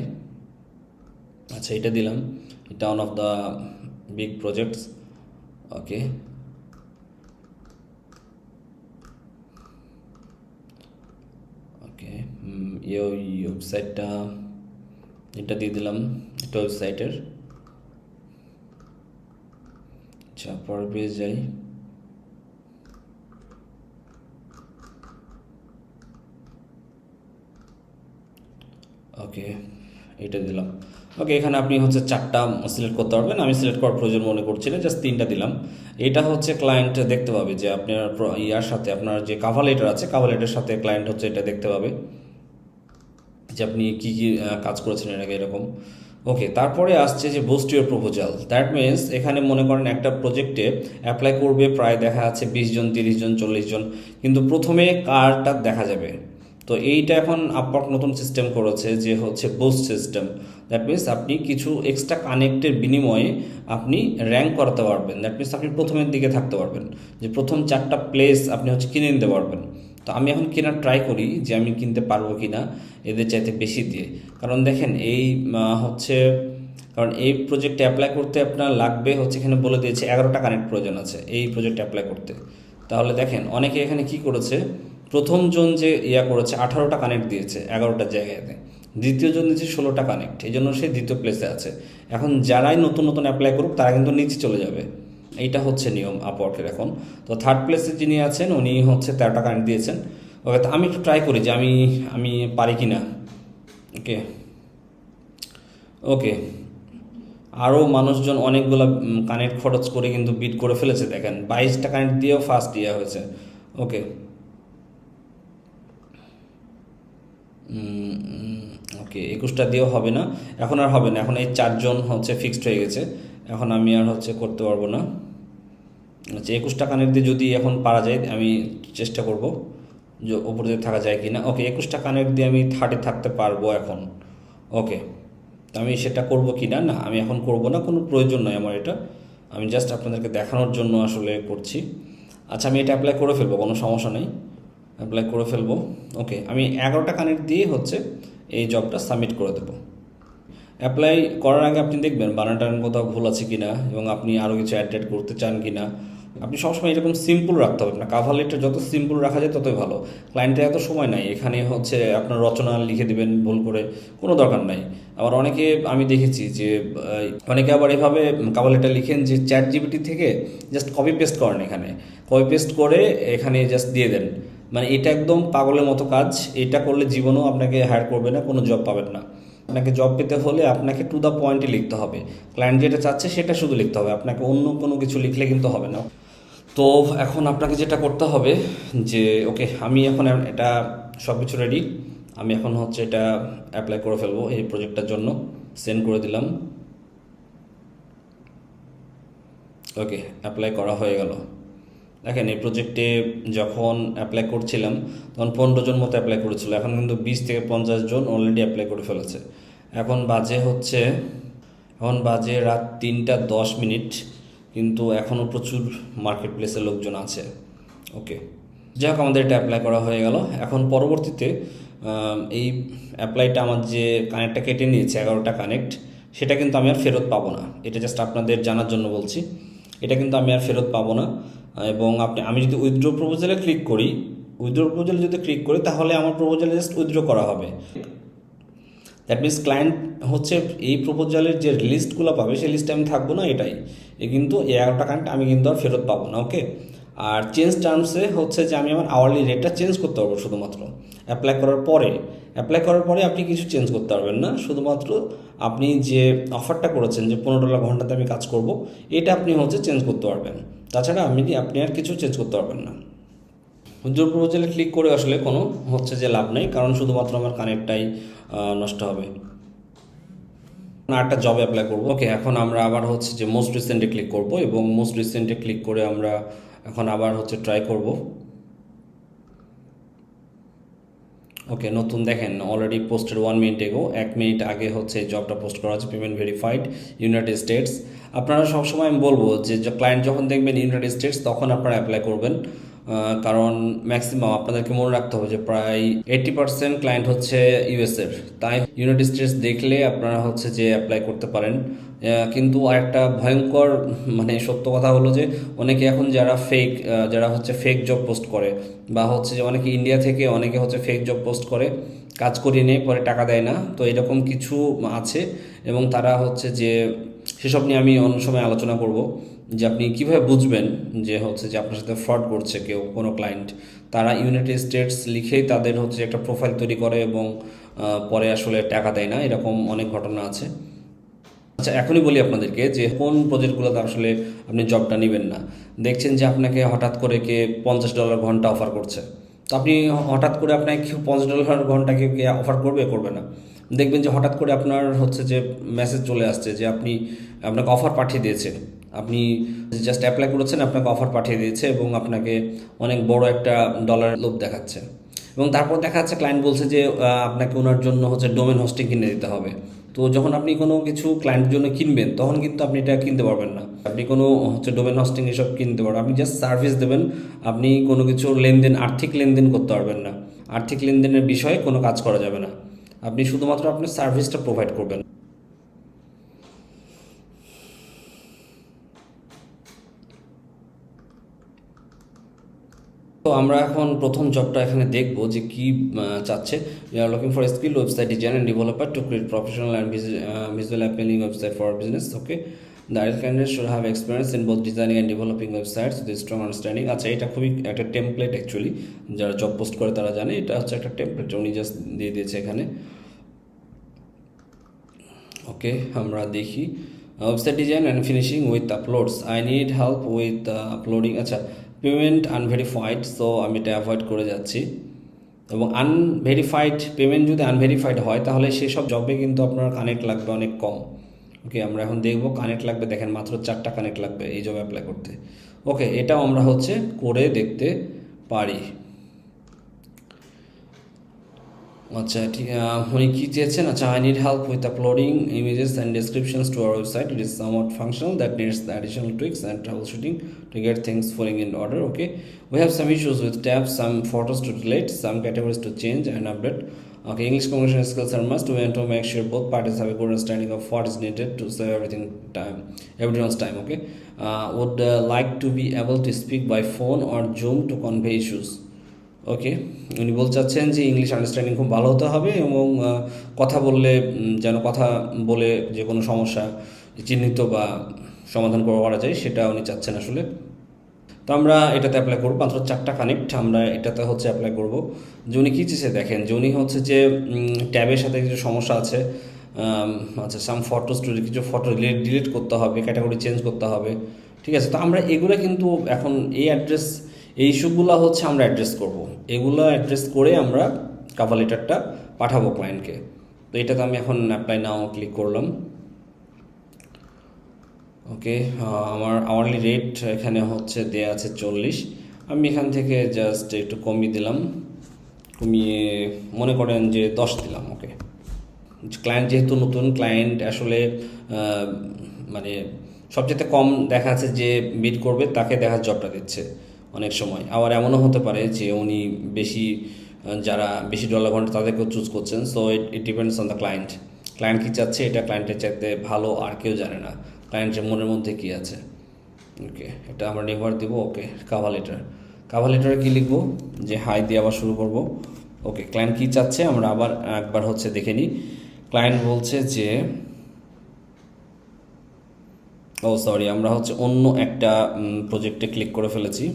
আচ্ছা, এটা দিলাম, এটা one of the big projects. Okay, okay, এই ওয়েবসাইটটা এটা দিয়ে দিলাম, এটা ওয়েবসাইটের। আচ্ছা, পরের পেজ যাই। ওকে, এটা দিলাম। ওকে, এখানে আপনি হচ্ছে 4টা সিলেক্ট করতে পারবেন, আমি সিলেক্ট করার প্রয়োজন মনে করছি না, জাস্ট 3টা দিলাম। এটা হচ্ছে ক্লায়েন্ট দেখতে পাবে যে আপনার ইয়ার সাথে আপনার যে কাভার লেটার আছে, কাভার লেটারের সাথে ক্লায়েন্ট হচ্ছে এটা দেখতে পাবে যে আপনি কী কী কাজ করেছেন এর আগে, এরকম। ওকে, তারপরে আসছে যে boost your proposal, that means এখানে মনে করেন একটা প্রজেক্টে অ্যাপ্লাই করবে প্রায় দেখা যাচ্ছে 20 জন 30 জন 40 জন, কিন্তু প্রথমে কারটা দেখা যাবে। তো এইটা এখন আপওয়ার্ক নতুন সিস্টেম করেছে যে হচ্ছে বুস্ট সিস্টেম, দ্যাট মিনস আপনি কিছু এক্সট্রা কানেক্টের বিনিময়ে আপনি র্যাঙ্ক করতে পারবেন। দ্যাট মিনস আপনি প্রথমের দিকে থাকতে পারবেন, যে প্রথম 4টা প্লেস আপনি হচ্ছে কিনে নিতে পারবেন। তো আমি এখন কেনার ট্রাই করি যে আমি কিনতে পারবো কি না এদের চাইতে বেশি দিয়ে। কারণ দেখেন এই হচ্ছে কারণ এই প্রজেক্টে অ্যাপ্লাই করতে আপনার লাগবে হচ্ছে, এখানে বলে দিয়েছে 11টা কানেক্ট প্রয়োজন আছে এই প্রজেক্টে অ্যাপ্লাই করতে। তাহলে দেখেন অনেকে এখানে কি করেছে, প্রথম জন যে করেছে 18টা কানেক্ট দিয়েছে 11টার জায়গাতে, দ্বিতীয় জন দিয়েছে 16টা কানেক্ট, এই জন্য সে দ্বিতীয় প্লেসে আছে। এখন যারাই নতুন নতুন অ্যাপ্লাই করুক তারা কিন্তু নিচে চলে যাবে, এইটা হচ্ছে নিয়ম আপওয়ার্কের এখন। তো থার্ড প্লেসে যিনি আছেন উনি হচ্ছে 13টা কানেক্ট দিয়েছেন। ওকে, তো আমি একটু ট্রাই করি যে আমি পারি কি না। ওকে ওকে, আরও মানুষজন অনেকগুলো কানেক্ট খরচ করে কিন্তু বিট করে ফেলেছে, দেখেন 22টা কানেক্ট দিয়েও ফার্স্ট হয়েছে। ওকে ওকে, 21টা দিয়েও হবে না, এখন আর হবে না, এখন এই 4জন হচ্ছে ফিক্সড হয়ে গেছে, এখন আমি আর হচ্ছে করতে পারবো না। আচ্ছা, 21টা কানেক্ট দিয়ে যদি এখন পারা যায় আমি চেষ্টা করব যে ওপরে দিয়ে থাকা যায় কি না। ওকে, 21টা কানেক্ট দিয়ে আমি থার্ডে থাকতে পারবো এখন। ওকে, তো আমি সেটা করব কি না, না আমি এখন করব না, কোনো প্রয়োজন নয় আমার এটা, আমি জাস্ট আপনাদেরকে দেখানোর জন্য আসলে করছি। আচ্ছা, আমি এটা অ্যাপ্লাই করে ফেলবো, কোনো সমস্যা নেই, অ্যাপ্লাই করে ফেলবো। ওকে, আমি 11টা কানেক্ট দিয়ে হচ্ছে এই জবটা সাবমিট করে দেবো। অ্যাপ্লাই করার আগে আপনি দেখবেন বানানটার কোথাও ভুল আছে কি না, এবং আপনি আরও কিছু অ্যাড করতে চান কি না। আপনি সবসময় এরকম সিম্পল রাখতে হবে, আপনার কাভার লেটার যত সিম্পল রাখা যায় ততই ভালো। ক্লায়েন্টের এত সময় নাই, এখানে হচ্ছে আপনার রচনা লিখে দেবেন ভুল করে, কোনো দরকার নাই। আবার অনেকে আমি দেখেছি যে অনেকে আবার এভাবে কাভার লেটার লিখেন যে চ্যাট জিপিটি থেকে জাস্ট কপি পেস্ট করেন, এখানে কপি পেস্ট করে এখানে জাস্ট দিয়ে দেন। মানে এটা একদম পাগলের মতো কাজ, এটা করলে জীবনেও আপনাকে হায়ার করবে না, কোনো জব পাবেন না। আপনাকে জব পেতে হলে আপনাকে টু দ্য পয়েন্টে লিখতে হবে, ক্লায়েন্ট যেটা চাচ্ছে সেটা শুধু লিখতে হবে, আপনাকে অন্য কোনো কিছু লিখলে কিন্তু হবে না। তো এখন আপনাকে যেটা করতে হবে যে ওকে, আমি এখন এটা সব কিছু রেডি, আমি এখন হচ্ছে এটা অ্যাপ্লাই করে ফেলবো এই প্রজেক্টটার জন্য, সেন্ড করে দিলাম। ওকে, অ্যাপ্লাই করা হয়ে গেল। দেখেন এই প্রজেক্টে যখন অ্যাপ্লাই করছিলাম তখন 15 জন মতো অ্যাপ্লাই করেছিল, এখন কিন্তু 20 থেকে 50 জন অলরেডি অ্যাপ্লাই করে ফেলেছে। এখন বাজে রাত 3টা 10 মিনিট, কিন্তু এখনও প্রচুর মার্কেট প্লেসে লোকজন আছে। ওকে, যাই হোক, আমাদের এটা অ্যাপ্লাই করা হয়ে গেল। এখন পরবর্তীতে এই অ্যাপ্লাইটা আমার যে কানেক্টটা কেটে নিয়েছে 11টা কানেক্ট, সেটা কিন্তু আমি আর ফেরত পাবো না, এটা জাস্ট আপনাদের জানার জন্য বলছি, এটা কিন্তু আমি আর ফেরত পাবো না। এবং আমি যদি উইথড্র প্রপোজালে ক্লিক করি, তাহলে আমার প্রপোজালে জাস্ট উইথড্র করা হবে। দ্যাট মিনস ক্লায়েন্ট হচ্ছে এই প্রপোজালের যে লিস্টগুলো পাবে সেই লিস্টে আমি থাকবো না, এটাই। কিন্তু এই 11টা কানেক্ট আমি কিন্তু আর ফেরত পাবো না। ওকে, আর চেঞ্জ টার্মসে হচ্ছে যে আমি আমার আওয়ারলি রেটটা চেঞ্জ করতে পারবো শুধুমাত্র অ্যাপ্লাই করার পরে আপনি কিছু চেঞ্জ করতে পারবেন না, শুধুমাত্র আপনি যে অফারটা করেছেন যে $15 ঘন্টাতে আমি কাজ করব, এটা আপনি হচ্ছে চেঞ্জ করতে পারবেন, তাছাড়া আপনি আর কিছু চেঞ্জ করতে পারবেন না। উইথড্র প্রপোজালে ক্লিক করে আসলে কোনো হচ্ছে যে লাভ নেই, কারণ শুধুমাত্র আমার কানেক্টটাই নষ্ট হবে। একটা জব অ্যাপ্লাই করবো। ওকে, এখন আমরা আবার হচ্ছে যে মোস্ট রিসেন্টে ক্লিক করব, এবং মোস্ট রিসেন্টে ক্লিক করে আমরা এখন আবার হচ্ছে ট্রাই করব। ওকে, নতুন দেখেন অলরেডি পোস্টেড 1 মিনিট এগো, 1 মিনিট আগে হচ্ছে জবটা পোস্ট করা আছে, পেমেন্ট ভেরিফাইড ইউনাইটেড স্টেটস। আপনারা সবসময় আমি বলবো যে ক্লায়েন্ট যখন দেখবেন ইউনাইটেড স্টেটস তখন আপনারা অ্যাপ্লাই করবেন, কারণ ম্যাক্সিমাম আপনাদেরকে মনে রাখতে হবে যে প্রায় 80% ক্লায়েন্ট হচ্ছে ইউএসের, তাই ইউনাইটেড স্টেটস দেখলে আপনারা হচ্ছে যে অ্যাপ্লাই করতে পারেন। কিন্তু আরেকটা ভয়ঙ্কর মানে সত্য কথা হলো যে অনেকে এখন যারা হচ্ছে ফেক জব পোস্ট করে, বা হচ্ছে যে অনেকে ইন্ডিয়া থেকে অনেকে হচ্ছে ফেক জব পোস্ট করে, কাজ করিয়ে নেয় পরে টাকা দেয় না, তো এরকম কিছু আছে। এবং তারা হচ্ছে যে সেসব নিয়ে আমি অন্য সময় আলোচনা করব, যে আপনি কীভাবে বুঝবেন যে হচ্ছে যে আপনার সাথে ফ্রড করছে কোনো ক্লায়েন্ট। তারা ইউনাইটেড স্টেটস লিখেই তাদের হচ্ছে একটা প্রোফাইল তৈরি করে এবং পরে আসলে টাকা দেয় না, এরকম অনেক ঘটনা আছে। আচ্ছা, এখনই বলি আপনাদেরকে যে কোন প্রজেক্টগুলোতে আসলে আপনি জবটা নেবেন না। দেখছেন যে আপনাকে হঠাৎ করে কে $50 ঘন্টা অফার করছে, তো আপনি হঠাৎ করে আপনাকে $50 ঘন্টা কে অফার করবে না। দেখবেন যে হঠাৎ করে আপনার হচ্ছে যে মেসেজ চলে আসছে যে আপনাকে অফার পাঠিয়ে দিয়েছে, আপনি জাস্ট অ্যাপ্লাই করেছেন, আপনাকে অফার পাঠিয়ে দিয়েছে এবং আপনাকে অনেক বড় একটা ডলারের লোভ দেখাচ্ছে, এবং তারপর দেখা যাচ্ছে ক্লায়েন্ট বলছে যে আপনাকে ওনার জন্য হচ্ছে ডোমেন হোস্টিং কিনে দিতে হবে। তো যখন আপনি কোনো কিছু ক্লায়েন্টের জন্য কিনবেন তখন কিন্তু আপনি এটা কিনতে পারবেন না, আপনি কোনো হচ্ছে ডোমেন হোস্টিং এসব কিনতে পারবেন, আপনি জাস্ট সার্ভিস দেবেন, আপনি কোনো কিছু আর্থিক লেনদেন করতে পারবেন না, আর্থিক লেনদেনের বিষয়ে কোনো কাজ করা যাবে না, আপনি শুধুমাত্র আপনার সার্ভিসটা প্রোভাইড করবেন। তো আমরা এখন প্রথম জবটা এখানে দেখব যে কি চাচ্ছে। We are looking for skill website design and developer to create professional and visual appealing website for business. Okay, the ideal candidate should have experience in both designing and developing websites with a strong understanding. আচ্ছা, এটা খুবই একটা টেমপ্লেট অ্যাকচুয়ালি, যারা জব পোস্ট করে তারা জানে এটা হচ্ছে একটা টেমপ্লেট, উনি জাস্ট দিয়ে দিয়েছে এখানে। ওকে, আমরা দেখি website design and finishing with uploads, I need help with uploading. আচ্ছা, পেমেন্ট আনভেরিফাইড, সো আমি এটা অ্যাভয়েড করে যাচ্ছি। এবং আনভেরিফাইড পেমেন্ট যদি আনভেরিফাইড হয় তাহলে সেসব জবে কিন্তু আপনার কানেক্ট লাগবে অনেক কম। ওকে, আমরা এখন দেখব কানেক্ট লাগবে, দেখেন মাত্র 4টা কানেক্ট লাগবে এই জবে অ্যাপ্লাই করতে। ওকে, এটাও আমরা হচ্ছে করে দেখতে পারি। আচ্ছা, ঠিক, উনি কী চেয়েছেন? আচ্ছা, I need help with uploading images and descriptions to our website, it is somewhat functional that needs the additional tweaks and trouble shooting to get things falling in order. Okay, we have some issues with tabs, some photos to delete, some categories to change and update. Okay, English communication skills are must. We want to make sure both parties have a good understanding of what is needed to save everyone's time. Okay, would like to be able to speak by phone or Zoom to convey issues. ওকে, উনি বলতে চাচ্ছেন যে ইংলিশ আন্ডারস্ট্যান্ডিং খুব ভালো হতে হবে এবং কথা বললে যেন কথা বলে যে কোনো সমস্যা চিহ্নিত বা সমাধান করা যায় সেটা উনি চাচ্ছেন আসলে। তো আমরা এটাতে অ্যাপ্লাই করবো, মাত্র 4টা কানেক্ট আমরা এটাতে হচ্ছে অ্যাপ্লাই করবো। যে উনি কী চেয়েছে দেখেন, যে উনি হচ্ছে যে ট্যাবের সাথে কিছু সমস্যা আছে। আচ্ছা, সাম ফটোস কিছু ফটো ডিলিট করতে হবে, ক্যাটাগরি চেঞ্জ করতে হবে। ঠিক আছে, তো আমরা এগুলো কিন্তু এখন এই ইস্যুগুলো হচ্ছে আমরা অ্যাড্রেস করব। এগুলো অ্যাড্রেস করে আমরা কভার লেটারটা পাঠাবো ক্লায়েন্টকে। তো এটাতে আমি এখন অ্যাপ্লাই নাও ক্লিক করলাম। ওকে, আমার আওয়ারলি রেট এখানে হচ্ছে দেয়া আছে 40, আমি এখান থেকে জাস্ট একটু কমিয়ে দিলাম, কমিয়ে মনে করেন যে 10 দিলাম। ওকে, ক্লায়েন্ট যেহেতু নতুন ক্লায়েন্ট আসলে মানে সবচেয়ে কম দেখা যাচ্ছে যে বিড করবে তাকে দেখা জবটা দিচ্ছে অনেক সময়। আবার এমনও হতে পারে যে উনি যারা বেশি ডলার ঘন্টা তাদেরকেও চুজ করছেন। So it depends on the client কী চাচ্ছে, এটা ক্লায়েন্টের চাইতে ভালো আর কেউ জানে না ক্লায়েন্টের মনের মধ্যে কী আছে। ওকে, এটা আমরা নেভার দিব। ওকে, কাভার লেটারে কী লিখবো, যে হাই দিয়ে আবার শুরু করব। ওকে, ক্লায়েন্ট কী চাচ্ছে আমরা আবার একবার হচ্ছে দেখে নিই। ক্লায়েন্ট বলছে যে সরি, আমরা হচ্ছে অন্য একটা প্রজেক্টে ক্লিক করে ফেলেছি।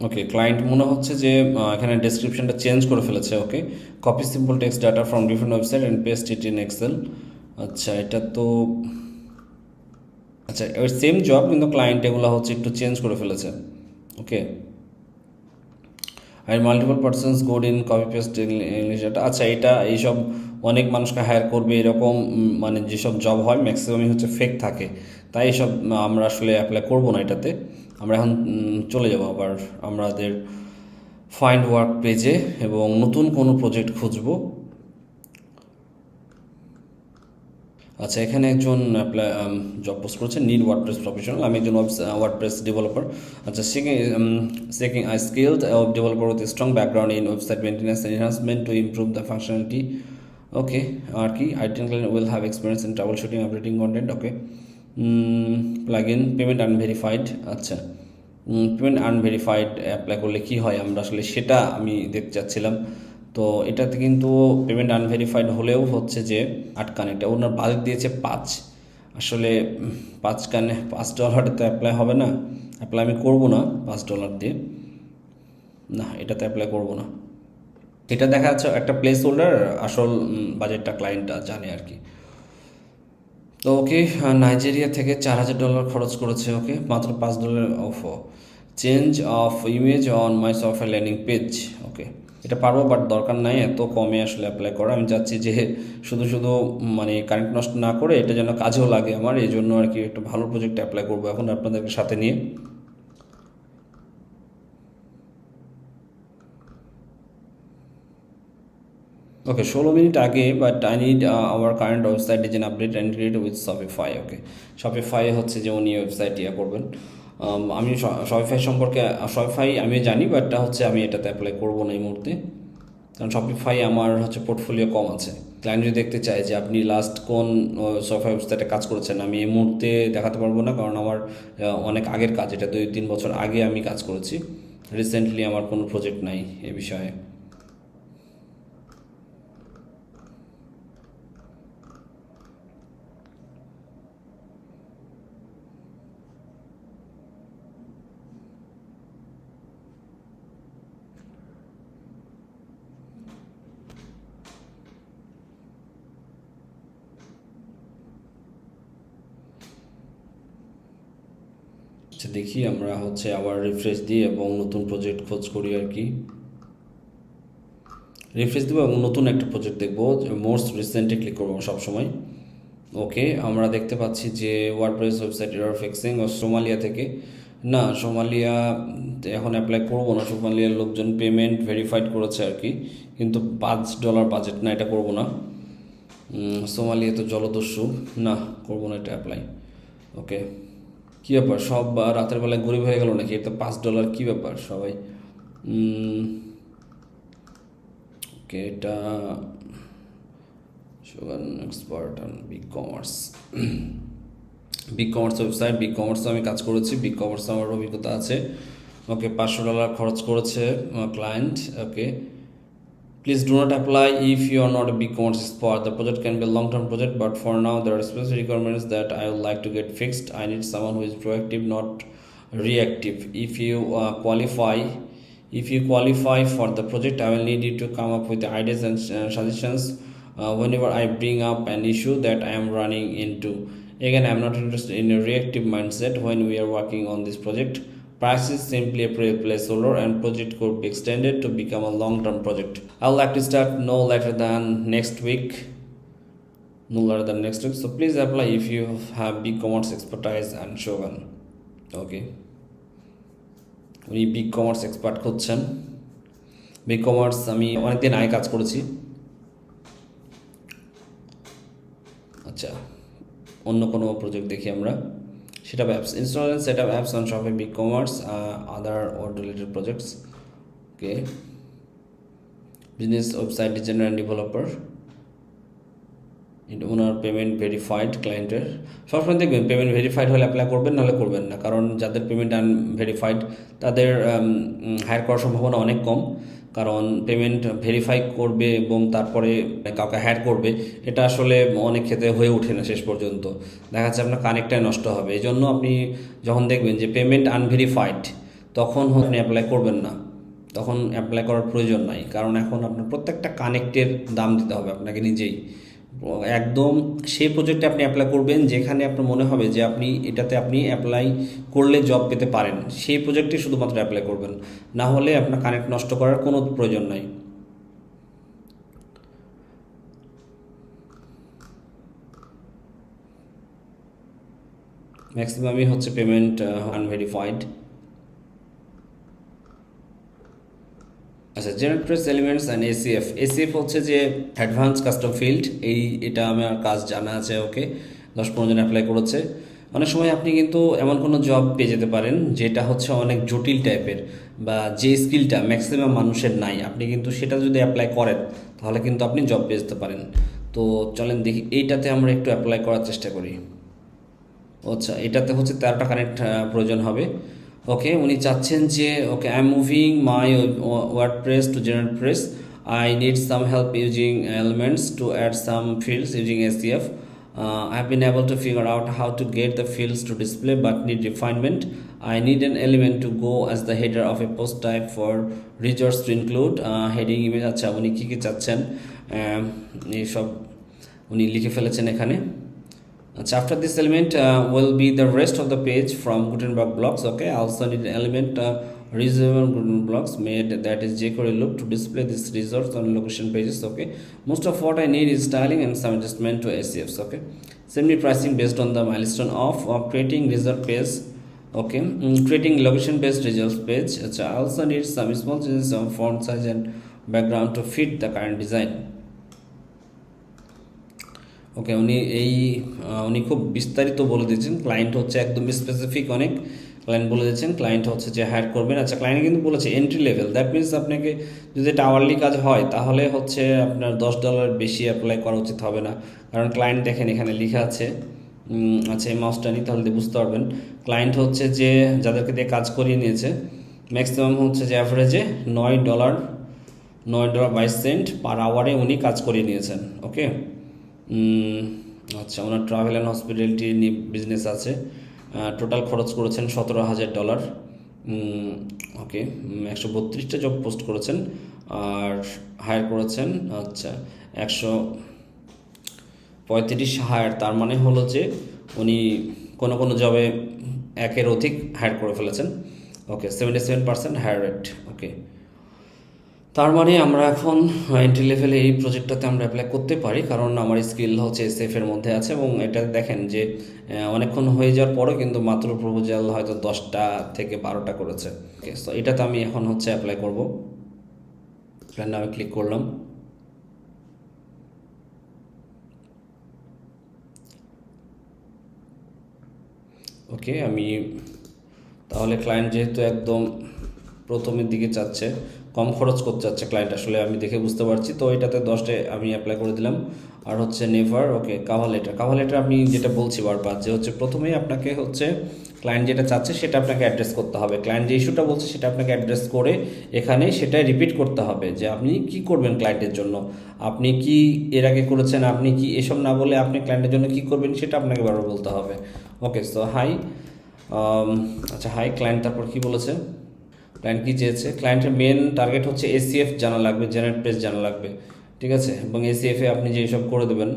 ওকে, ক্লায়েন্ট মনে হচ্ছে যে এখানে ডেসক্রিপশনটা চেঞ্জ করে ফেলেছে। Okay, copy simple text data from different website and paste it in Excel. আচ্ছা, এটা তো আচ্ছা সেম জব কিন্তু ক্লায়েন্ট এগুলো হচ্ছে একটু চেঞ্জ করে ফেলেছে। ওকে, আর multiple persons good in copy paste English data. আচ্ছা, এইসব অনেক মানুষকে হায়ার করবে এরকম মানে যেসব জব হয় ম্যাক্সিমামই হচ্ছে ফেক থাকে, তাই এসব আমরা আসলে অ্যাপ্লাই করবো না এটাতে। আমরা এখন চলে যাব আবার আমাদের ফাইন্ড ওয়ার্ক পেজে এবং নতুন কোনো প্রজেক্ট খুঁজবো। আচ্ছা, এখানে একজন জব পোস্ট করেছে, নিড ওয়ার্ডপ্রেস প্রফেশনাল, আমি একজন ওয়ার্ডপ্রেস ডেভেলপার। আচ্ছা, seeking I skilled developer with strong background in website maintenance and enhancement to improve the functionality. Okay, আর কি ideal client will have experience in troubleshooting updating content. Okay, plugin payment unverified. আচ্ছা, পেমেন্ট আনভেরিফাইড অ্যাপ্লাই করলে কী হয় আমরা আসলে সেটা আমি দেখতে চাচ্ছিলাম। তো এটাতে কিন্তু পেমেন্ট আনভেরিফাইড হলেও হচ্ছে যে $8 ওনার বাজেট দিয়েছে 5, আসলে $5 তো অ্যাপ্লাই হবে না, অ্যাপ্লাই আমি করবো না $5 দিয়ে, না এটাতে অ্যাপ্লাই করবো না। এটা দেখা যাচ্ছে একটা প্লেস হোল্ডার, আসল বাজেটটা ক্লায়েন্টটা জানে আর কি। তো ওকে, নাইজেরিয়া থেকে $4000 খরচ করেছে। ওকে, মাত্র $5 of change of image on my software landing page. Okay, এটা পারবো, বাট দরকার নাই এত কমে আসলে অ্যাপ্লাই করা। আমি চাচ্ছি যে শুধু মানে কারেন্ট নষ্ট না করে এটা যেন কাজেও লাগে আমার, এই জন্য আর কি একটা ভালো প্রজেক্টে অ্যাপ্লাই করবো এখন আপনাদেরকে সাথে নিয়ে। ওকে 16 মিনিট আগে, but I need our current website design update and create with Shopify. Okay, Shopify হচ্ছে যে উনি ওয়েবসাইট ইয়ে করবেন। আমি শপিফাই সম্পর্কে শপিফাই আমিও জানি, বাট হচ্ছে আমি এটাতে অ্যাপ্লাই করবো না এই মুহূর্তে, কারণ শপিফাই আমার হচ্ছে পোর্টফোলিও কম আছে। ক্লায়েন্ট যদি দেখতে চায় যে আপনি লাস্ট কোন শপিফাই ওয়েবসাইটে কাজ করেছেন, আমি এই মুহূর্তে দেখাতে পারবো না, কারণ আমার অনেক আগের কাজ, এটা 2-3 বছর আগে আমি কাজ করেছি। রিসেন্টলি আমার কোনো প্রজেক্ট নাই এ বিষয়ে। আচ্ছা দেখি, আমরা হচ্ছে আবার রিফ্রেশ দিই এবং নতুন প্রজেক্ট খোঁজ করি আর কি। রিফ্রেশ দেবো এবং নতুন একটা প্রজেক্ট দেখবো, মোস্ট রিসেন্টে ক্লিক করবো সবসময়। ওকে, আমরা দেখতে পাচ্ছি যে ওয়ার্ডপ্রেস ওয়েবসাইট এরর ফিক্সিং ও সোমালিয়া থেকে। না, সোমালিয়া এখন অ্যাপ্লাই করবো না। সোমালিয়ার লোকজন পেমেন্ট ভেরিফাইড করেছে আর কি, কিন্তু $5 বাজেট না, এটা করবো না। সোমালিয়া তো জলদস্যু, না করবো না এটা অ্যাপ্লাই। ওকে, কী ব্যাপার, সব রাতের বেলায় গরিব হয়ে গেল নাকি? এটা $5 কী ব্যাপার সবাই? ওকে, এটা sugar expert and big commerce. Big commerce website, big কমার্সে আমি কাজ করেছি, বিগ কমার্সে আমার অভিজ্ঞতা আছে। ওকে, $500 খরচ করেছে client. Okay, please do not apply if you are not a big commerce expert. The project can be a long-term project, but for now there are specific requirements that I would like to get fixed. I need someone who is proactive, not reactive. If you qualify for the project, I will need you to come up with ideas and suggestions whenever I bring up an issue that I am running into. Again, I am not interested in a reactive mindset when we are working on this project. Price is simply a placeholder and project could be extended to become a long-term project. I would like to start no later than next week. So please apply if you have big commerce expertise and Shogun. Okay. উনি বিগ কমার্স এক্সপার্ট খুঁজছেন। বিগ কমার্স আমি অনেকদিন আগে কাজ করেছি। আচ্ছা, অন্য কোনো প্রজেক্ট দেখি আমরা। Setup apps, install and setup apps on Shopify big commerce, other or related projects. Okay, business website designer and developer, ওনার পেমেন্ট ভেরিফাইড ক্লায়েন্টের। সবসময় দেখবেন পেমেন্ট ভেরিফাইড হলে অ্যাপ্লাই করবেন, নাহলে করবেন না, কারণ যাদের পেমেন্ট আনভেরিফাইড তাদের হায়ার করার সম্ভাবনা অনেক কম, কারণ পেমেন্ট ভেরিফাই করবে এবং তারপরে কাউকে হায়ার করবে, এটা আসলে অনেক ক্ষেত্রে হয়ে ওঠে না শেষ পর্যন্ত। দেখা যাচ্ছে আপনার কানেক্টটাই নষ্ট হবে। এই জন্য আপনি যখন দেখবেন যে পেমেন্ট আনভেরিফাইড, তখন আপনি অ্যাপ্লাই করবেন না, তখন অ্যাপ্লাই করার প্রয়োজন নাই, কারণ এখন আপনার প্রত্যেকটা কানেক্টের দাম দিতে হবে আপনাকে নিজেই। একদম সেই প্রজেক্টে আপনি অ্যাপ্লাই করবেন যেখানে আপনার মনে হবে যে আপনি এটাতে আপনি অ্যাপ্লাই করলে জব পেতে পারেন, সেই প্রজেক্টে শুধুমাত্র অ্যাপ্লাই করবেন, না হলে আপনার কানেক্ট নষ্ট করার কোনো প্রয়োজন নাই। ম্যাক্সিমামই হচ্ছে পেমেন্ট আনভেরিফাইড। আচ্ছা, generate press elements and ACF হচ্ছে যে অ্যাডভান্স কাস্টম ফিল্ড, এটা আমার কাজ জানা আছে। ওকে, 10-15 জন অ্যাপ্লাই করেছে। অনেক সময় আপনি কিন্তু এমন কোনো জব পেয়ে যেতে পারেন যেটা হচ্ছে অনেক জটিল টাইপের, বা যে স্কিলটা ম্যাক্সিমাম মানুষের নাই, আপনি কিন্তু সেটা যদি অ্যাপ্লাই করেন তাহলে কিন্তু আপনি জব পেয়ে যেতে পারেন। তো চলেন দেখি, এইটাতে আমরা একটু অ্যাপ্লাই করার চেষ্টা করি। আচ্ছা, এটাতে হচ্ছে 13টা কানেক্ট প্রয়োজন হবে। ওকে, উনি চাচ্ছেন যে okay, I am moving my WordPress to GeneratePress, I need some help using elements to add some fields using ACF, I have been able to figure out how to get the fields to display but need refinement. I need an element to go as the header of a post type for readers to include heading image. আচ্ছা, উনি কী কী চাচ্ছেন এইসব উনি লিখে ফেলেছেন এখানে। আচ্ছা, after this element will be the rest of the page from Gutenberg blocks. Okay, I also need an element reusable Gutenberg blocks made that is jQuery loop to display this resource on location pages. Okay, most of what I need is styling and some adjustment to SCFs. Okay, simply pricing based on the milestone of creating result page. Okay, creating location based results page. I also need some small changes of font size and background to fit the current design. ওকে, উনি খুব বিস্তারিত বলে দিয়েছেন। ক্লায়েন্ট হচ্ছে একদম স্পেসিফিক, অনেক ক্লায়েন্ট বলে দিয়েছেন। ক্লায়েন্ট হচ্ছে যে হায়ার করবেন। আচ্ছা, ক্লায়েন্ট কিন্তু বলেছে এন্ট্রি লেভেল, দ্যাট মিনস আপনাকে যদি এটা আওয়ারলি কাজ হয় তাহলে হচ্ছে আপনার $10 বেশি অ্যাপ্লাই করা উচিত হবে না। কারণ ক্লায়েন্ট দেখেন এখানে লেখা আছে, আচ্ছা এই মাউসটা নিই তাহলে দিয়ে বুঝতে পারবেন। ক্লায়েন্ট হচ্ছে যে যাদেরকে দিয়ে কাজ করিয়ে নিয়েছে ম্যাক্সিমাম হচ্ছে যে অ্যাভারেজে $9.22 পার আওয়ারে উনি কাজ করিয়ে নিয়েছেন। ওকে, আচ্ছা, ওনার ট্রাভেল অ্যান্ড হসপিটালিটি নিয়ে বিজনেস আছে। টোটাল খরচ করেছেন $17,000। ওকে, 132টা জব পোস্ট করেছেন আর হায়ার করেছেন আচ্ছা 135 হায়ার। তার মানে হলো যে উনি কোনো কোনো জবে একের অধিক হায়ার করে ফেলেছেন। ওকে, 77% হায়ার রেট। ওকে, তার মানে আমরা এখন এন্ট্রি লেভেলে এই প্রজেক্টটাতে আমরা অ্যাপ্লাই করতে পারি, কারণ আমার স্কিল হচ্ছে এসএফ এর মধ্যে আছে। এবং এটা দেখেন যে অনেকক্ষণ হয়ে যাওয়ার পরেও কিন্তু মাত্র প্রপোজাল হয়তো 10টা থেকে 12টা করেছে। ওকে, সো এটাতে আমি এখন হচ্ছে অ্যাপ্লাই করব। প্ল্যান নামে ক্লিক করলাম। ওকে, আমি তাহলে ক্লায়েন্ট যেহেতু একদম প্রথমের দিকে চাচ্ছে, কম খরচ করতে চাচ্ছে ক্লায়েন্ট, আসলে আমি দেখে বুঝতে পারছি, তো এটাতে 10টায় আমি অ্যাপ্লাই করে দিলাম। আর হচ্ছে নেভার, ওকে, কাভার লেটার আমি যেটা বলছি বারবার যে হচ্ছে প্রথমেই আপনাকে হচ্ছে ক্লায়েন্ট যেটা চাচ্ছে সেটা আপনাকে অ্যাড্রেস করতে হবে। ক্লায়েন্ট যে ইস্যুটা বলছে সেটা আপনাকে অ্যাড্রেস করে এখানে সেটাই রিপিট করতে হবে যে আপনি কি করবেন ক্লায়েন্টের জন্য, আপনি কি এর আগে করেছেন, আপনি কি এসব না বলে আপনি ক্লায়েন্টের জন্য কি করবেন সেটা আপনাকে বারবার বলতে হবে। ওকে, সো হাই, আচ্ছা হাই ক্লায়েন্ট, তারপর কি বলেছে, ক্লায়েন্ট কী চেয়েছে, ক্লায়েন্টের মেন টার্গেট হচ্ছে এসিএফ জানা লাগবে, জেনারেট প্রেস জানা লাগবে, ঠিক আছে। এবং এসিএফে আপনি যেসব করে দেবেন,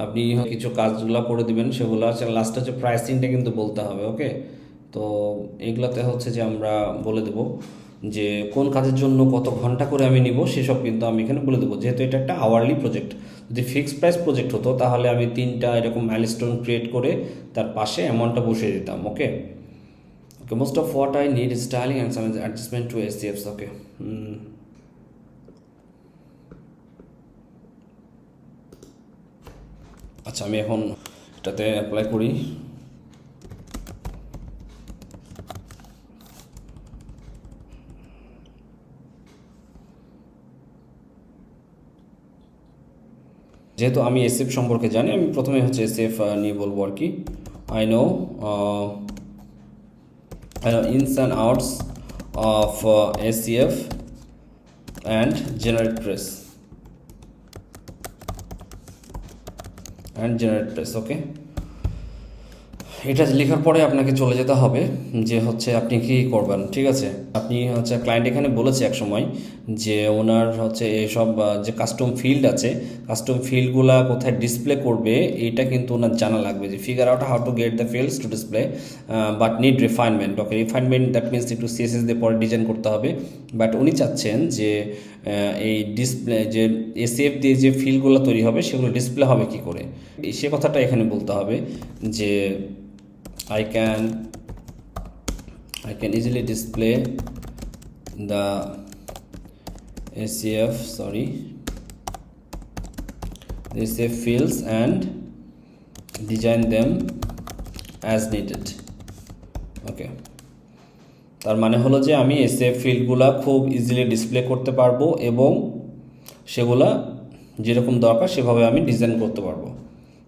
আপনি কিছু কাজগুলো করে দেবেন, সেগুলো হচ্ছে লাস্টে হচ্ছে প্রাইসিংটা কিন্তু বলতে হবে। ওকে, তো এইগুলোতে হচ্ছে যে আমরা বলে দেবো যে কোন কাজের জন্য কত ঘন্টা করে আমি নিব সেসব কিন্তু আমি এখানে বলে দেবো। যেহেতু এটা একটা আওয়ারলি প্রজেক্ট, যদি ফিক্সড প্রাইস প্রজেক্ট হতো তাহলে আমি 3টা এরকম মাইলস্টোন ক্রিয়েট করে তার পাশে অ্যামাউন্টটা বসিয়ে দিতাম। ওকে, okay, most of what I need is styling and some adjustment to SCFs. Okay. আচ্ছা, আমি এখন এটাতে অ্যাপ্লাই করি। যেহেতু আমি এসএফ সম্পর্কে জানি, আমি প্রথমে হচ্ছে এসএফ নিয়ে বলবো আর কি। I know ins and outs of SCF and generate press ওকে, এটা লেখার পরে আপনাকে চলে যেতে হবে যে হচ্ছে আপনি কি করবেন, ঠিক আছে। আপনি হচ্ছে ক্লায়েন্ট এখানে বলেছে এক সময় যে ওনার হচ্ছে এসব যে কাস্টম ফিল্ড আছে, কাস্টম ফিল্ডগুলা কোথায় ডিসপ্লে করবে এটা কিন্তু ওনার জানা লাগবে, যে figure out how to get the fields to display but need refinement. Okay, refinement that means একটু সিএসএস দিয়ে পরে ডিজাইন করতে হবে, বাট উনি চাচ্ছেন যে এই ডিসপ্লে যে এসিএফ দিয়ে যে ফিল্ডগুলো তৈরি হবে সেগুলো ডিসপ্লে হবে কি করে, সে কথাটা এখানে বলতে হবে যে I can easily display the SCF fields and design them as needed. ওকে, তার মানে হলো যে আমি SCF ফিল্ডগুলা খুব ইজিলি ডিসপ্লে করতে পারবো এবং সেগুলা যেরকম দরকার সেভাবে আমি ডিজাইন করতে পারবো।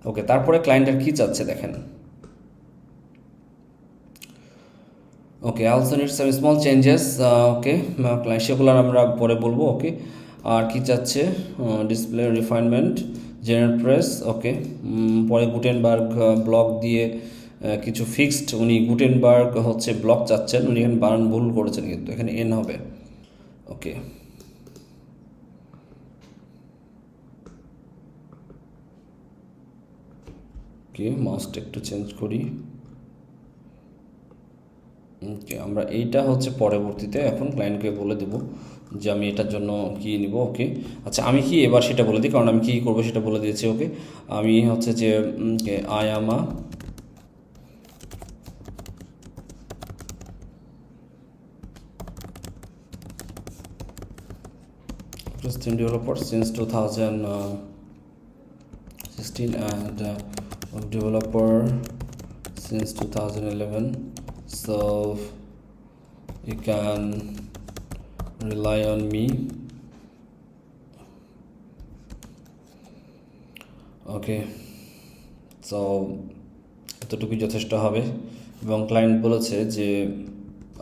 ওকে, তারপরে ক্লায়েন্টের কী চাচ্ছে দেখেন। Okay, also need some small changes. Okay, সেগুলো আমরা পরে বলবো। ওকে, আর কি চাচ্ছে, display refinement, general press. Okay, পরে গুটেনবার্গ ব্লক দিয়ে কিছু ফিক্সড, উনি গুটেনবার্গ হচ্ছে ব্লক চাচ্ছেন, উনি এখানে বানান ভুল করেছেন কিন্তু এখানে এন হবে। ওকে, ওকে, মাউসটা একটু চেঞ্জ করি। ওকে, আমরা এইটা হচ্ছে পরবর্তীতে এখন ক্লায়েন্টকে বলে দেবো যে আমি এটার জন্য কী নিব। ওকে, আচ্ছা আমি কি এবার সেটা বলে দিই, কারণ আমি কী করবো সেটা বলে দিয়েছি। ওকে, আমি হচ্ছে যে I am a developer since 2000 16 and web developer since 2011, so you can rely on me. Okay, so এতটুকুই যথেষ্ট হবে। এবং ক্লায়েন্ট বলেছে যে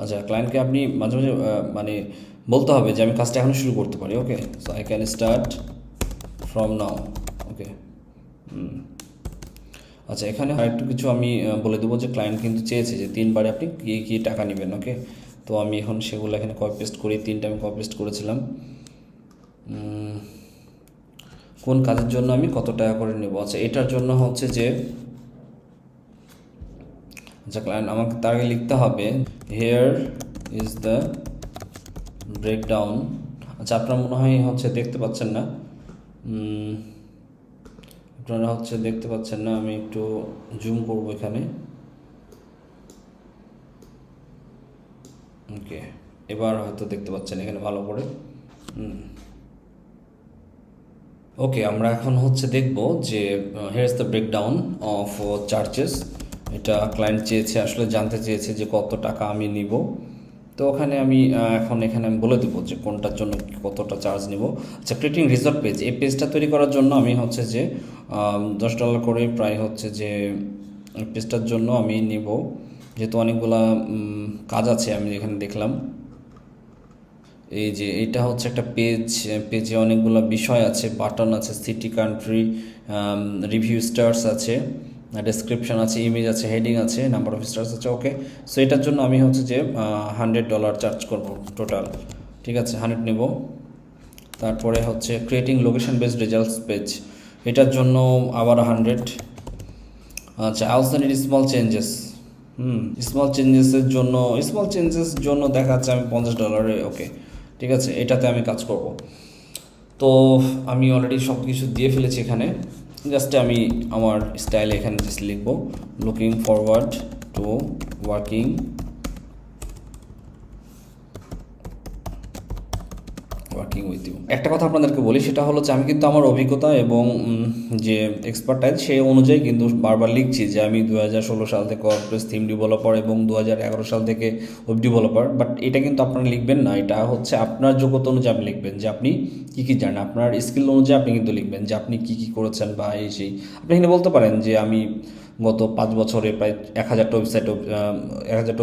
আচ্ছা, ক্লায়েন্টকে আপনি মাঝে মাঝে মানে বলতে হবে যে আমি কাজটা এখন শুরু করতে পারি। Okay, so I can start from now. Okay, আচ্ছা, এখানে আরেকটু কিছু আমি বলে দেবো যে ক্লায়েন্ট কিন্তু চেয়েছে যে 3 বারে আপনি কী টাকা নেবেন। ওকে, তো আমি এখন সেগুলো এখানে কপি পেস্ট করি। 3টা আমি কপি পেস্ট করেছিলাম। কোন কাজের জন্য আমি কত টাকা করে নেব? আচ্ছা, এটার জন্য হচ্ছে যে আচ্ছা, ক্লায়েন্ট আমাকে তার আগে লিখতে হবে হেয়ার ইজ দ্য ব্রেকডাউন। আচ্ছা, আপনারা মনে হয় হচ্ছে দেখতে পাচ্ছেন না, আপনারা হচ্ছে দেখতে পাচ্ছেন না, আমি একটু জুম করব এখানে। ওকে, এবার হয়তো দেখতে পাচ্ছেন এখানে ভালো করে। ওকে, আমরা এখন হচ্ছে দেখব যে hair is the breakdown of charges. এটা ক্লায়েন্ট চেয়েছে, আসলে জানতে চেয়েছে যে কত টাকা আমি নিব। তো ওখানে আমি এখানে আমি বলে দেবো যে কোনটার জন্য কতটা চার্জ নিব। আচ্ছা, ক্রিয়েটিং রিজল্ট পেজ, এই পেজটা তৈরি করার জন্য আমি হচ্ছে যে $10 করে প্রায় হচ্ছে যে পেজটার জন্য আমি নিব, যেহেতু অনেকগুলা কাজ আছে আমি এখানে দেখলাম। এই যে এটা হচ্ছে একটা পেজে অনেকগুলো বিষয় আছে, বাটন আছে, সিটি, কান্ট্রি, রিভিউ স্টার্স আছে, ডেসক্রিপশন আছে, ইমেজ আছে, হেডিং আছে, নাম্বার অফ স্টার্স আছে। ওকে, সো এটার জন্য আমি হচ্ছে যে $100 চার্জ করব টোটাল। ঠিক আছে, 100 নেব। তারপরে হচ্ছে creating location based results page, এটার জন্য আবার 100। আচ্ছা, also need small changes. Small চেঞ্জেসের জন্য দেখা যাচ্ছে আমি $50। ওকে, ঠিক আছে, এটাতে আমি কাজ করব। তো আমি অলরেডি সব কিছু দিয়ে ফেলেছি এখানে, জাস্ট আমি আমার স্টাইলে এখানে জাস্ট লিখব looking forward to working with you. একটা কথা আপনাদেরকে বলি, সেটা হলো যে আমি কিন্তু আমার অভিজ্ঞতা এবং যে এক্সপার্টাইজ সেই অনুযায়ী কিন্তু বারবার লিখছি যে আমি 2016 সাল থেকে ওয়ার্ডপ্রেস থিম ডেভেলপার এবং 2011 সাল থেকে ওয়েব ডেভেলপার। বাট এটা কিন্তু আপনারা লিখবেন না, এটা হচ্ছে আপনার যোগ্যতা অনুযায়ী আপনি লিখবেন যে আপনি কী কী জানেন, আপনার স্কিল অনুযায়ী আপনি কিন্তু লিখবেন যে আপনি কী কী করেছেন বা এই সেই। আপনি এখানে বলতে পারেন যে আমি গত 5 বছরে প্রায় 1000টা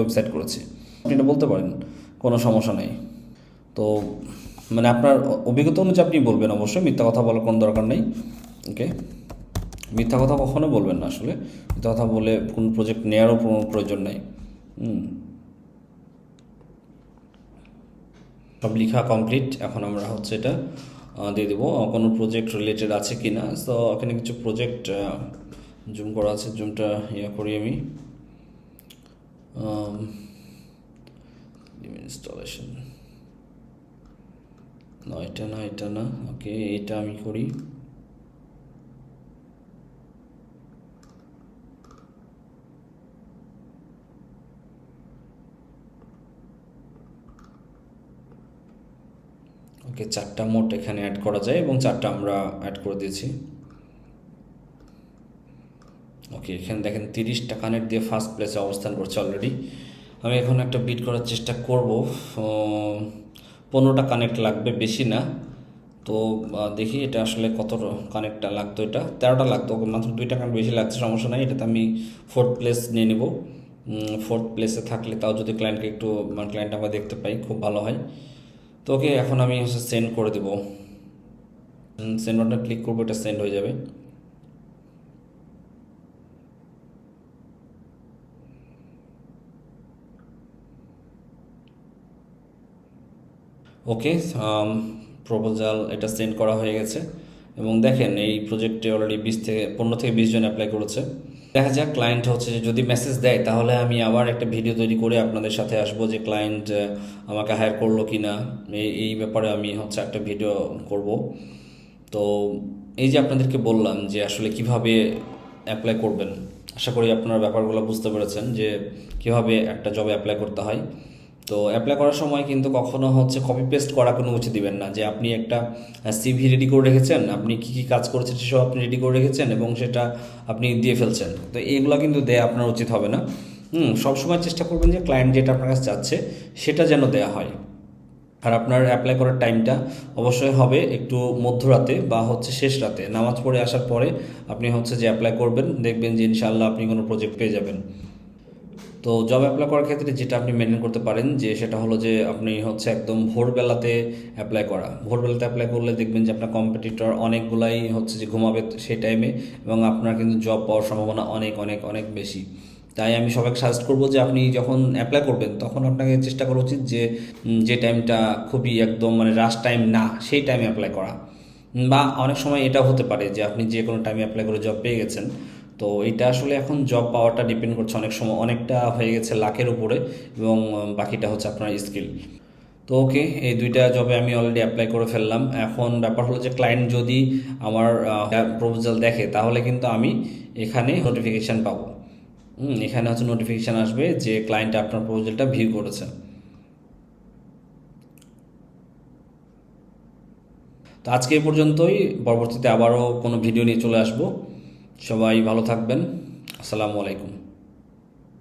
ওয়েবসাইট করেছি, আপনি এটা বলতে পারেন, কোনো সমস্যা নেই। তো মানে আপনার অভিজ্ঞতা অনুযায়ী আপনি বলবেন, অবশ্যই মিথ্যা কথা বলার কোনো দরকার নেই। ওকে, মিথ্যা কথা কখনো বলবেন না, আসলে মিথ্যা কথা বলে কোনো প্রজেক্ট নেওয়ারও কোনো প্রয়োজন নেই। সব লেখা কমপ্লিট, এখন আমরা হচ্ছে এটা দিয়ে দেবো কোনো প্রজেক্ট রিলেটেড আছে কি না। সো এখানে কিছু প্রজেক্ট জুম করা আছে, জুমটা করি আমি। ইনস্টলেশন এটা না। ওকে, এটা আমি করি। ওকে, 4টা মোট এখানে অ্যাড করা যায় এবং 4টা আমরা অ্যাড করে দিয়েছি। ওকে, এখানে দেখেন 30টা কানেক্ট দিয়ে ফার্স্ট প্লেসে অবস্থান করছে অলরেডি। আমি এখন একটা বিট করার চেষ্টা করব। 15টা কানেক্ট লাগবে, বেশি না। তো দেখি এটা আসলে কত কানেক্টটা লাগতো, এটা 13টা লাগতো, মাত্র 2টা কানেক্ট বেশি লাগছে, সমস্যা নাই। এটাতে আমি 4th প্লেস নিয়ে নেব। 4th প্লেসে থাকলে তাও যদি ক্লায়েন্টকে একটু ক্লায়েন্ট আমরা দেখতে পাই খুব ভালো হয়। তো ওকে, এখন আমি হচ্ছে সেন্ড করে দেবো। সেন্ড বাটনে ক্লিক করবো, এটা সেন্ড হয়ে যাবে। ওকে, প্রপোজাল এটা সেন্ড করা হয়ে গেছে এবং দেখেন এই প্রজেক্টে অলরেডি 15 থেকে 20 জন অ্যাপ্লাই করেছে। দেখা যাক ক্লায়েন্ট হচ্ছে যদি মেসেজ দেয় তাহলে আমি আবার একটা ভিডিও তৈরি করে আপনাদের সাথে আসবো যে ক্লায়েন্ট আমাকে হায়ার করলো কি না, এই ব্যাপারে আমি হচ্ছে একটা ভিডিও করব। তো এই যে আপনাদেরকে বললাম যে আসলে কিভাবে অ্যাপ্লাই করবেন, আশা করি আপনারা ব্যাপারগুলো বুঝতে পেরেছেন যে কিভাবে একটা জবে অ্যাপ্লাই করতে হয়। তো অ্যাপ্লাই করার সময় কিন্তু কখনো হচ্ছে কপি পেস্ট করা কোনো উচিত দিবেন না, যে আপনি একটা সিভি রেডি করে রেখেছেন, আপনি কী কী কাজ করেছেন সেসব আপনি রেডি করে রেখেছেন এবং সেটা আপনি দিয়ে ফেলছেন। তো এইগুলো কিন্তু দেয়া আপনার উচিত হবে না। সবসময় চেষ্টা করবেন যে ক্লায়েন্ট যেটা আপনার কাছে চাচ্ছে সেটা যেন দেয়া হয়। আর আপনার অ্যাপ্লাই করার টাইমটা অবশ্যই হবে একটু মধ্যরাতে বা হচ্ছে শেষ রাতে, নামাজ পড়ে আসার পরে আপনি হচ্ছে যে অ্যাপ্লাই করবেন, দেখবেন যে ইনশাআল্লাহ আপনি কোনো প্রজেক্ট পেয়ে যাবেন। তো জব অ্যাপ্লাই করার ক্ষেত্রে যেটা আপনি মেনটেন করতে পারেন যে সেটা হলো যে আপনি হচ্ছে একদম ভোরবেলাতে অ্যাপ্লাই করা। ভোরবেলাতে অ্যাপ্লাই করলে দেখবেন যে আপনার কম্পিটিটর অনেকগুলাই হচ্ছে যে ঘুমাবে সেই টাইমে, এবং আপনার কিন্তু জব পাওয়ার সম্ভাবনা অনেক অনেক অনেক বেশি। তাই আমি সবাইকে সাজেস্ট করবো যে আপনি যখন অ্যাপ্লাই করবেন তখন আপনাকে চেষ্টা করা উচিত যে যে টাইমটা খুবই একদম মানে রাশ টাইম না সেই টাইমে অ্যাপ্লাই করা। বা অনেক সময় এটাও হতে পারে যে আপনি যে কোনো টাইমে অ্যাপ্লাই করে জব পেয়ে গেছেন। তো এটা আসলে এখন জব পাওয়াটা ডিপেন্ড করছে অনেক সময়, অনেকটা হয়ে গেছে লাকের উপরে, এবং বাকিটা হচ্ছে আপনার স্কিল। তো ওকে, এই দুইটা জবে আমি অলরেডি অ্যাপ্লাই করে ফেললাম। এখন ব্যাপার হলো যে ক্লায়েন্ট যদি আমার প্রপোজাল দেখে তাহলে কিন্তু আমি এখানে নোটিফিকেশান পাবো। এখানে হচ্ছে নোটিফিকেশান আসবে যে ক্লায়েন্ট আপনার প্রপোজালটা ভিউ করেছে। তো আজকে এই পর্যন্তই, পরবর্তীতে আবারও কোনো ভিডিও নিয়ে চলে আসবো। সবাই ভালো থাকবেন। আসসালামু আলাইকুম।